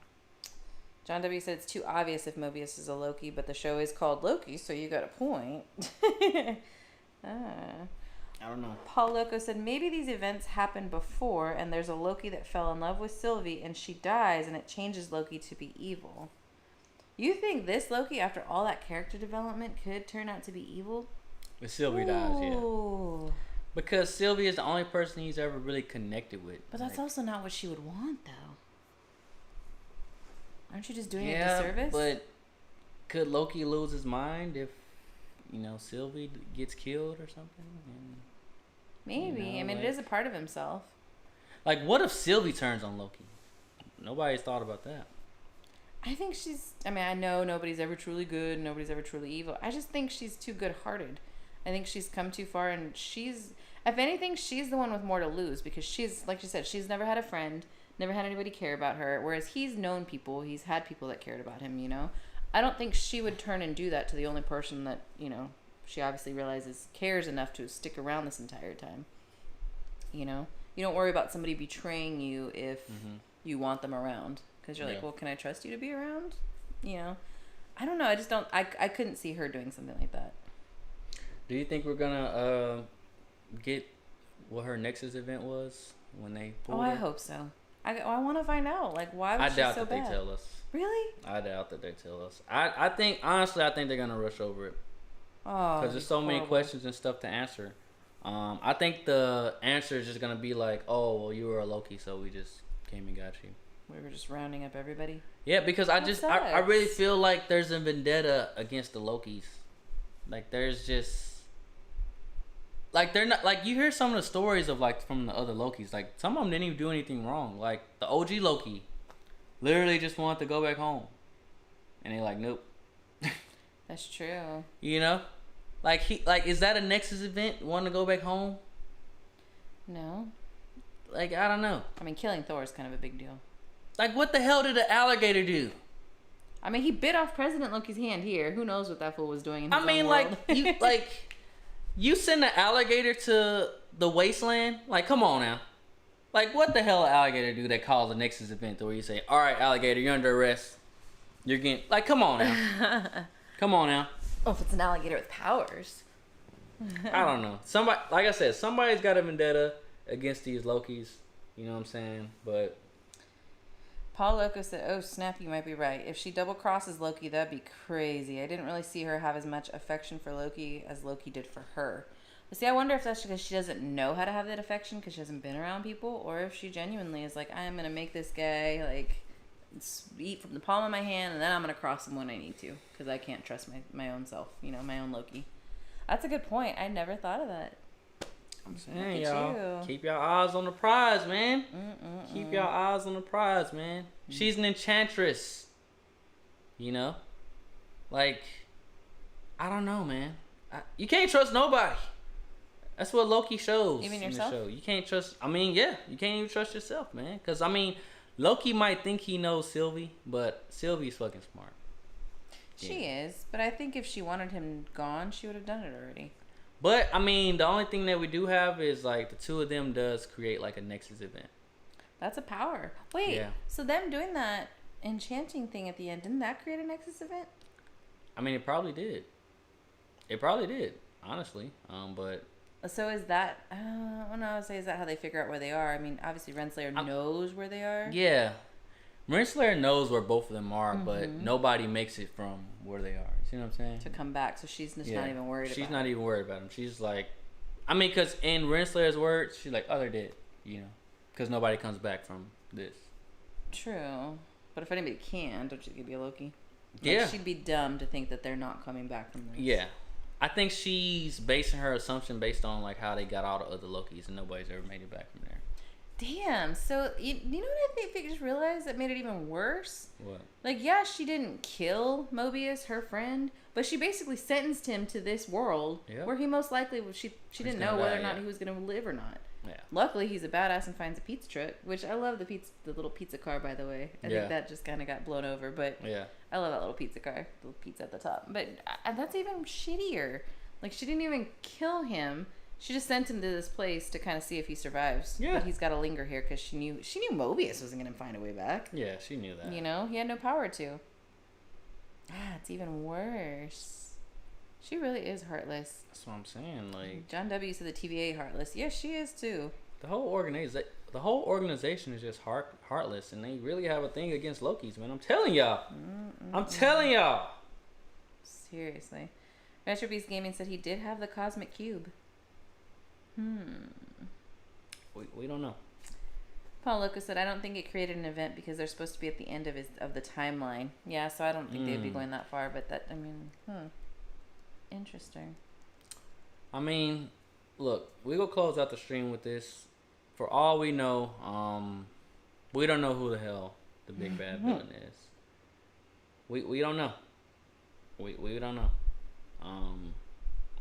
John W. said it's too obvious if Mobius is a Loki, but the show is called Loki, so you got a point. I don't know. Paul Loco said maybe these events happened before, and there's a Loki that fell in love with Sylvie, and she dies, and it changes Loki to be evil. You think this Loki, after all that character development, could turn out to be evil? If Sylvie dies, yeah. Because Sylvie is the only person he's ever really connected with. But that's also not what she would want, though. Aren't you just doing a disservice? But could Loki lose his mind if, Sylvie gets killed or something? And, maybe. I mean, it is a part of himself. Like, what if Sylvie turns on Loki? Nobody's thought about that. I think I know nobody's ever truly good, nobody's ever truly evil. I just think she's too good-hearted. I think she's come too far, and if anything, she's the one with more to lose, because she's, like you said, she's never had a friend, never had anybody care about her, whereas he's known people, he's had people that cared about him, I don't think she would turn and do that to the only person that, she obviously realizes cares enough to stick around this entire time. You don't worry about somebody betraying you if you want them around, because you're like, well, can I trust you to be around? I don't know. I just don't. I couldn't see her doing something like that. Do you think we're gonna get what her Nexus event was when they pulled her? I hope so. I want to find out. Like, why was she so bad? I doubt that they tell us. Really? I doubt that they tell us. I think honestly, I think they're gonna rush over it Oh, because there's so many questions and stuff to answer. I think the answer is just gonna be like, oh, well, you were a Loki, so we just came and got you. We were just rounding up everybody. Yeah, because I really feel like there's a vendetta against the Lokis. Like there's just like they're not like you hear some of the stories of like from the other Lokis. Like some of them didn't even do anything wrong. Like the OG Loki, literally just wanted to go back home, and they like nope. That's true. You know, like is that a Nexus event? Want to go back home? No. Like I don't know. I mean, killing Thor is kind of a big deal. Like what the hell did the alligator do? I mean, he bit off President Loki's hand here. Who knows what that fool was doing in his I mean, own like world. you send an alligator to the wasteland. Like, come on now. Like, what the hell alligator do that calls a Nexus event where you say, "All right, alligator, you're under arrest. You're getting like, come on now, come on now." Oh, if it's an alligator with powers. I don't know. Somebody, like I said, somebody's got a vendetta against these Lokis. You know what I'm saying? But Paul Loco said, "Oh snap, you might be right. If she double crosses Loki, that'd be crazy. I didn't really see her have as much affection for Loki as Loki did for her. But see, I wonder if that's because she doesn't know how to have that affection because she hasn't been around people, or if she genuinely is like, I am gonna make this guy like eat from the palm of my hand, and then I'm gonna cross him when I need to because I can't trust my own self. You know, my own Loki. That's a good point. I never thought of that. I'm saying, y'all, keep your eyes on the prize, man. Keep your eyes on the prize, man. She's an enchantress. You know? Like, I don't know, man. You can't trust nobody. That's what Loki shows. Even yourself? In the show. You can't trust, I mean, yeah. You can't even trust yourself, man. Because, I mean, Loki might think he knows Sylvie, but Sylvie's fucking smart. She is. But I think if she wanted him gone, she would have done it already. But, I mean, the only thing that we do have is, like, the two of them does create, like, a Nexus event. That's a power. Wait, yeah. So them doing that enchanting thing at the end, didn't that create a Nexus event? I mean, it probably did. It probably did, honestly. But... So is that... well, no, I would say, is that how they figure out where they are? I mean, obviously, Renslayer knows where they are. Yeah. Renslayer knows where both of them are, but nobody makes it from where they are. You see what I'm saying? To come back, so she's just not even worried about She's not even worried about them. She's like... I mean, because in Renslayer's words, she's like, oh, they're dead, you know? Because nobody comes back from this. True. But if anybody can, don't you think it'd be a Loki? Like, yeah. She'd be dumb to think that they're not coming back from this. Yeah. I think she's basing her assumption based on, like, how they got all the other Lokis and nobody's ever made it back from there. Damn. So, you know what I think just realized that made it even worse? What? Like, yeah, she didn't kill Mobius, her friend, but she basically sentenced him to this world where he most likely was. She didn't know whether or not he was going to live or not. Yeah. Luckily, he's a badass and finds a pizza truck, which I love the little pizza car, by the way. I think that just kind of got blown over, but I love that little pizza car, the little pizza at the top. But that's even shittier. Like, she didn't even kill him. She just sent him to this place to kind of see if he survives. Yeah. But he's got to linger here because she knew Mobius wasn't going to find a way back. Yeah, she knew that. You know, he had no power to. It's even worse. She really is heartless. That's what I'm saying. Like John W. said the TVA heartless. Yes, she is too. The whole organization is just heartless, and they really have a thing against Lokis, man. I'm telling y'all. I'm telling y'all. Seriously. Retro Beast Gaming said he did have the cosmic cube. We don't know. Paul Loco said, I don't think it created an event because they're supposed to be at the end of the timeline. Yeah, so I don't think they'd be going that far, but interesting. I mean, look, we gonna close out the stream with this. For all we know, we don't know who the hell the big bad villain is. We don't know. We don't know.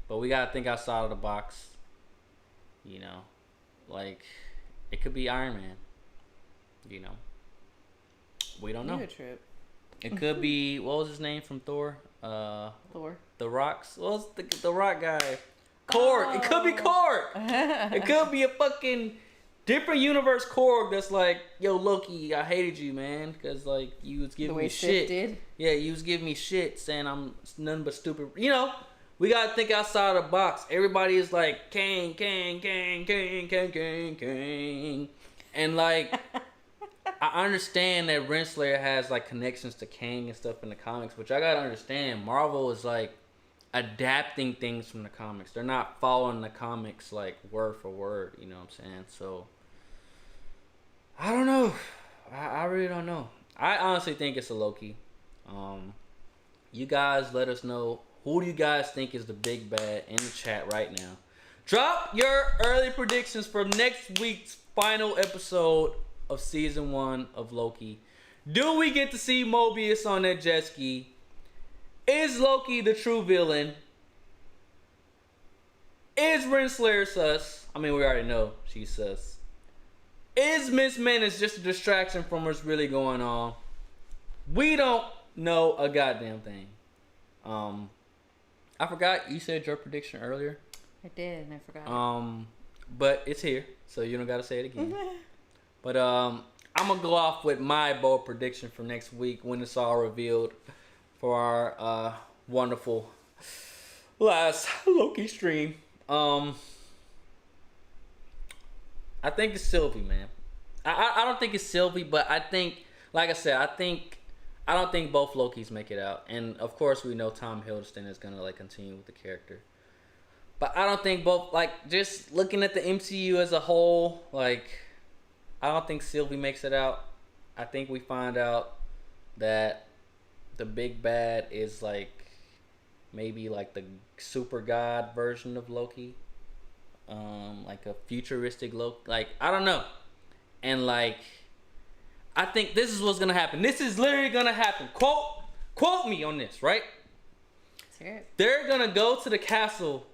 But we gotta think outside of the box. You know, like it could be Iron Man. You know, we don't know. Trip. It could be, what was his name from Thor? Thor. The Rock's. What was the Rock guy? Korg. Oh. It could be Korg. It could be a fucking different universe Korg that's like, yo, Loki, I hated you, man, because like you was giving me shit. Did. Yeah, you was giving me shit, saying I'm nothing but stupid. You know, we gotta think outside the box. Everybody is like, Kang, and like, I understand that Renslayer has like connections to Kang and stuff in the comics, which I gotta understand. Marvel is like adapting things from the comics. They're not following the comics like word for word. You know what I'm saying? So I don't know. I really don't know. I honestly think it's a Loki. You guys let us know, who do you guys think is the big bad in the chat right now. Drop your early predictions for next week's final episode of season 1 of Loki. Do we get to see Mobius on that jet ski? Is Loki the true villain? Is Renslayer sus? I mean, we already know she's sus. Is Miss Menace just a distraction from what's really going on? We don't know a goddamn thing. I forgot you said your prediction earlier. I did, and I forgot. But it's here, so you don't gotta say it again. But I'm gonna go off with my bold prediction for next week when it's all revealed for our wonderful last Loki stream. I think it's Sylvie, man. I don't think it's Sylvie, but I think, like I said, I don't think both Lokis make it out. And of course we know Tom Hiddleston is gonna like continue with the character. But I don't think both, like, just looking at the MCU as a whole, like, I don't think Sylvie makes it out. I think we find out that the big bad is like maybe like the super god version of Loki. Like a futuristic Loki. Like, I don't know. And like, I think this is what's gonna happen. This is literally gonna happen. Quote me on this, right? Let's hear it. They're gonna go to the castle.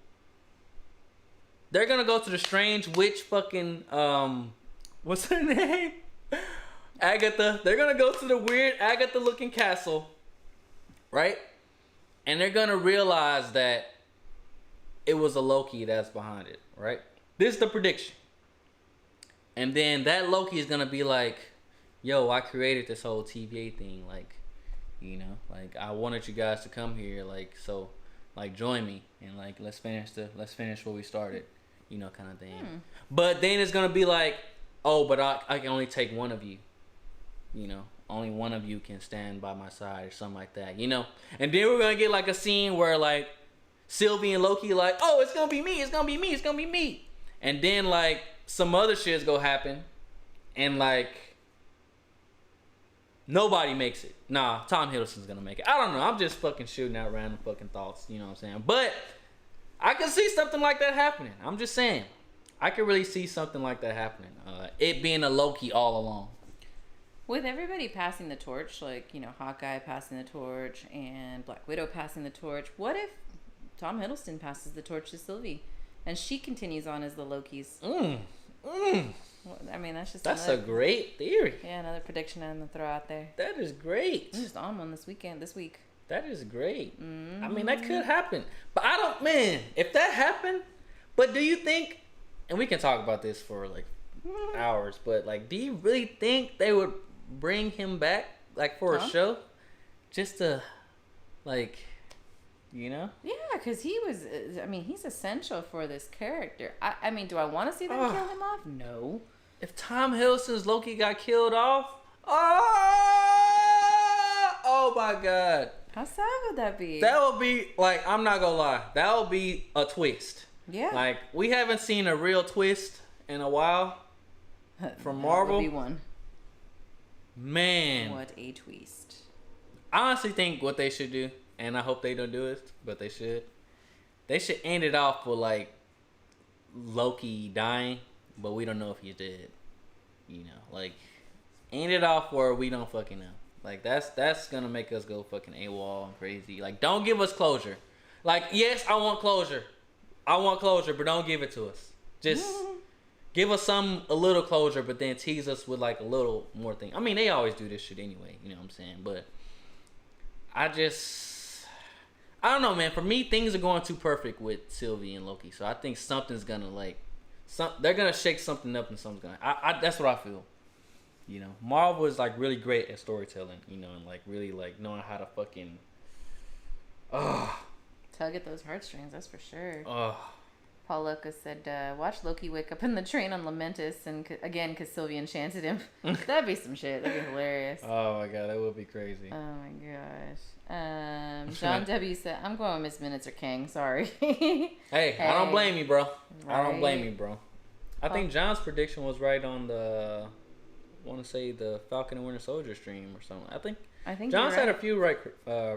They're gonna go to the strange witch fucking what's her name? Agatha. They're gonna go to the weird Agatha looking castle, right? And they're gonna realize that it was a Loki that's behind it, right? This is the prediction. And then that Loki is gonna be like, yo, I created this whole TVA thing, like, you know, like, I wanted you guys to come here, like, so, like, join me, and like, let's finish what we started, you know, kind of thing. But then it's gonna be like, oh, but I can only take one of you, you know, only one of you can stand by my side or something like that, you know. And then we're gonna get like a scene where like Sylvie and Loki like, oh, it's gonna be me, it's gonna be me, it's gonna be me. And then like some other shit's gonna happen, and like nobody makes it. Nah, Tom Hiddleston's gonna make it. I don't know. I'm just fucking shooting out random fucking thoughts, you know what I'm saying? But I can see something like that happening. I'm just saying. I could really see something like that happening. It being a Loki all along. With everybody passing the torch, like, you know, Hawkeye passing the torch and Black Widow passing the torch, what if Tom Hiddleston passes the torch to Sylvie and she continues on as the Lokis? Well, I mean, that's a great theory. Yeah, another prediction I'm gonna throw out there. That is great. I'm just on one this week. That is great. I mean, that could happen. But I don't, man, if that happened, but do you think, and we can talk about this for like hours, but like, do you really think they would bring him back like for a show just to like, you know? Yeah, because he was, I mean, he's essential for this character. I mean, do I want to see them kill him off? No. If Tom Hiddleston's Loki got killed off, oh my god, how sad would that be? That would be like, I'm not gonna lie, that would be a twist. Yeah, like we haven't seen a real twist in a while from Marvel. That would be one. Man, what a twist! I honestly think what they should do, and I hope they don't do it, but they should end it off with like Loki dying, but we don't know if he's dead. You know, like end it off where we don't fucking know. Like that's gonna make us go fucking AWOL and crazy. Like, don't give us closure. Like, yes, I want closure, but don't give it to us. Just give us a little closure, but then tease us with like a little more thing. I mean, they always do this shit anyway, you know what I'm saying? But I don't know, man. For me, things are going too perfect with Sylvie and Loki, so I think something's gonna like, they're gonna shake something up, and something's gonna. That's what I feel. You know, Marvel is like really great at storytelling, you know, and like really like knowing how to fucking tug at those heartstrings. That's for sure. Paul Loca said, watch Loki wake up in the train on Lamentus, and again, because Sylvie enchanted him. That'd be some shit. That'd be hilarious. Oh my god, that would be crazy. Oh my gosh. John W. said, I'm going with Miss Minutes or King. Sorry. Hey, I don't blame you, bro. Right. I don't blame you, bro. I think John's prediction was right on the, I want to say the Falcon and Winter Soldier stream or something. I think John's had a few right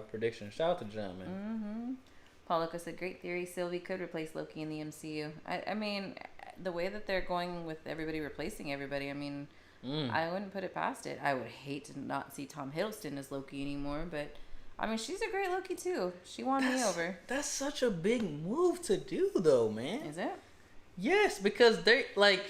predictions. Shout out to John, man. Mm-hmm. Paul Loco said, great theory. Sylvie could replace Loki in the MCU. I mean, the way that they're going with everybody replacing everybody, I mean, I wouldn't put it past it. I would hate to not see Tom Hiddleston as Loki anymore, but I mean, she's a great Loki too. She won me over. That's such a big move to do, though, man. Is it? Yes, because they like.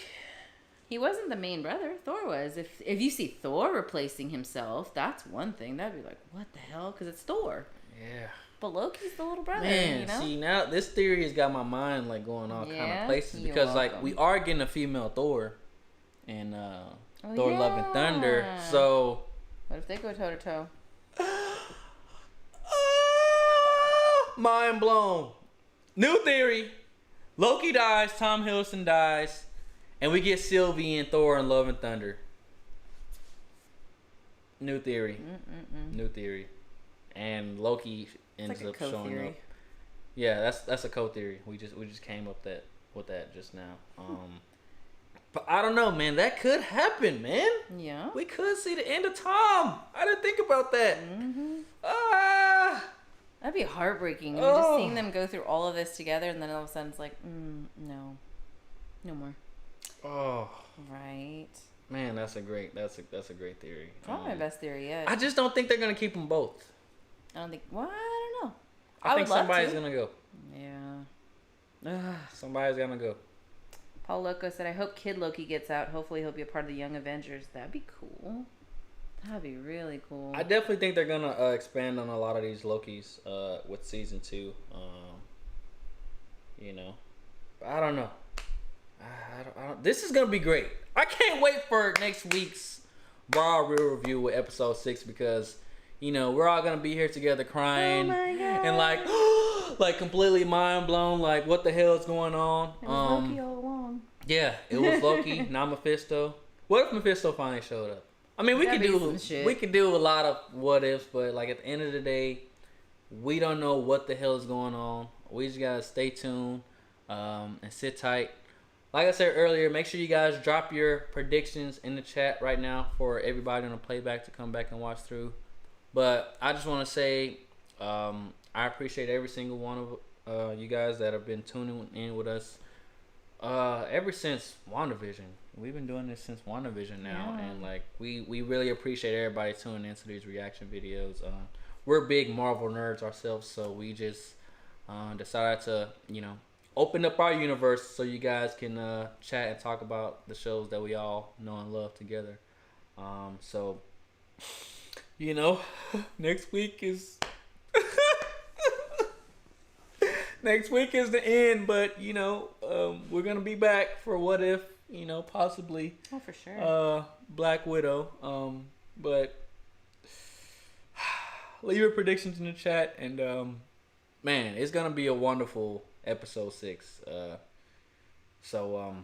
He wasn't the main brother. Thor was. If you see Thor replacing himself, that's one thing. That'd be like, what the hell? Because it's Thor. Yeah. But Loki's the little brother, Man, you know? see, now this theory has got my mind like going all kind of places because like we are getting a female Thor in Thor Love and Thunder. So what if they go toe to toe? Mind blown. New theory. Loki dies, Tom Hiddleston dies, and we get Sylvie and Thor in Love and Thunder. New theory. New theory. And Loki ends up showing up. Yeah, that's a co-theory. We just came up with that just now. But I don't know, man. That could happen, man. Yeah. We could see the end of Tom. I didn't think about that. That'd be heartbreaking. I mean, just seeing them go through all of this together, and then all of a sudden it's like, no more. Oh. Right. Man, that's a great theory. Probably my best theory yet. I just don't think they're gonna keep them both. I don't think. Well, I don't know. I think somebody's gonna go. Yeah. Somebody's gonna go. Paul Loco said, I hope Kid Loki gets out. Hopefully he'll be a part of the Young Avengers. That'd be cool. That'd be really cool. I definitely think they're gonna expand on a lot of these Lokis with season 2. You know, but I don't know. I don't. This is gonna be great. I can't wait for next week's Raw Real Review with episode 6 because you know we're all gonna be here together crying and like completely mind blown. Like what the hell is going on? It was Loki all along. Yeah, it was Loki, not Mephisto. What if Mephisto finally showed up? I mean, we could do a lot of what ifs, but like at the end of the day, we don't know what the hell is going on. We just gotta stay tuned and sit tight. Like I said earlier, make sure you guys drop your predictions in the chat right now for everybody on the playback to come back and watch through. But I just want to say I appreciate every single one of you guys that have been tuning in with us ever since WandaVision. We've been doing this since WandaVision now, and like we really appreciate everybody tuning into these reaction videos. We're big Marvel nerds ourselves, so we just decided to open up our universe so you guys can chat and talk about the shows that we all know and love together. So next week is the end, but we're gonna be back for what if. Possibly. Oh, for sure. Black Widow. But leave your predictions in the chat, and man, it's gonna be a wonderful episode 6. So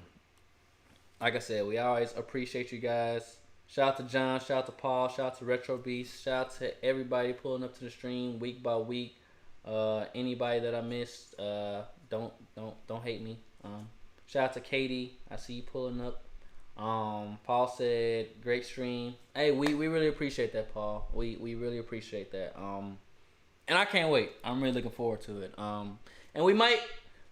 like I said, we always appreciate you guys. Shout out to John, shout out to Paul, shout out to Retro Beast, shout out to everybody pulling up to the stream week by week. Anybody that I missed, don't hate me. Shout out to Katie. I see you pulling up. Paul said, great stream. Hey, we really appreciate that, Paul. We really appreciate that. And I can't wait. I'm really looking forward to it. And we might,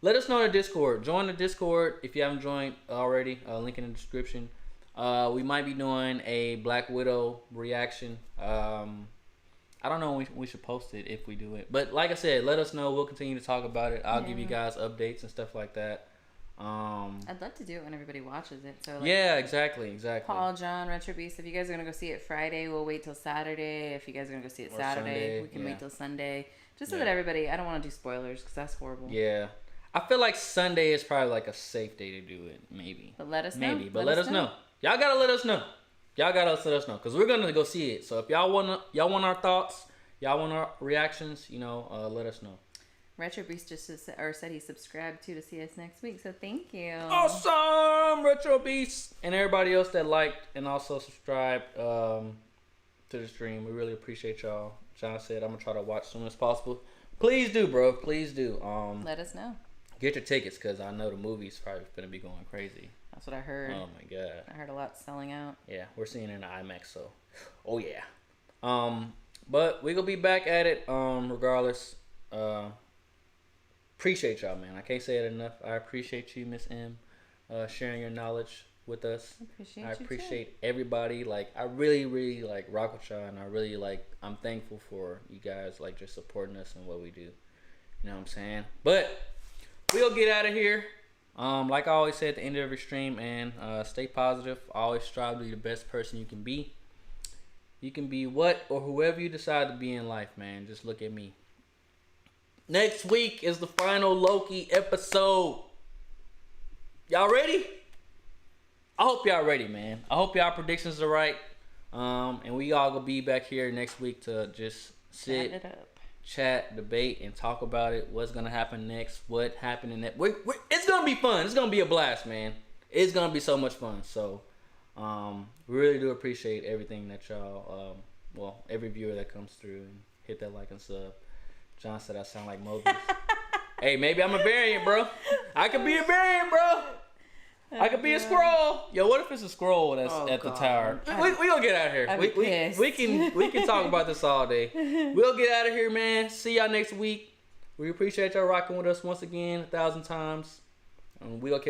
let us know in the Discord. Join the Discord if you haven't joined already. Link in the description. We might be doing a Black Widow reaction. I don't know when we should post it if we do it. But like I said, let us know. We'll continue to talk about it. I'll give you guys updates and stuff like that. I'd love to do it when everybody watches it. So yeah, exactly. Paul, John, Retro Beast. If you guys are gonna go see it Friday, we'll wait till Saturday. If you guys are gonna go see it Saturday, we can wait till Sunday, just so that everybody. I don't want to do spoilers because that's horrible. Yeah, I feel like Sunday is probably like a safe day to do it. Maybe. But let us know. Let us know. Y'all gotta let us know. Let us know because we're gonna go see it. So if y'all want our thoughts, y'all want our reactions, let us know. Retro Beast just said he subscribed to see us next week. So thank you. Awesome, Retro Beast, and everybody else that liked and also subscribed to the stream. We really appreciate y'all. John said I'm gonna try to watch as soon as possible. Please do, bro. Please do. Let us know. Get your tickets because I know the movie's probably gonna be going crazy. That's what I heard. Oh my god. I heard a lot selling out. Yeah, we're seeing it in the IMAX, so oh yeah. But we gonna be back at it. Regardless. Appreciate y'all, man. I can't say it enough. I appreciate you, Miss M, sharing your knowledge with us. I appreciate everybody. Like, I really, really like rock with y'all, and I really I'm thankful for you guys just supporting us and what we do. You know what I'm saying? But we'll get out of here. Like I always say at the end of every stream, and stay positive. Always strive to be the best person you can be. You can be what or whoever you decide to be in life, man. Just look at me. Next week is the final Loki episode. Y'all ready? I hope y'all ready, man. I hope y'all predictions are right. And we all gonna be back here next week to just sit, chat, debate, and talk about it. What's gonna happen next? What happened in that? It's gonna be fun. It's gonna be a blast, man. It's gonna be so much fun. So, we really do appreciate everything that y'all, every viewer that comes through and hit that like and sub. John said I sound like Mobius. Hey, maybe I'm a variant, bro. I could be a variant, bro. I could be a squirrel. Yo, what if it's a squirrel that's at the tower? We gonna get out of here. We can talk about this all day. We'll get out of here, man. See y'all next week. We appreciate y'all rocking with us once again 1,000 times. We gonna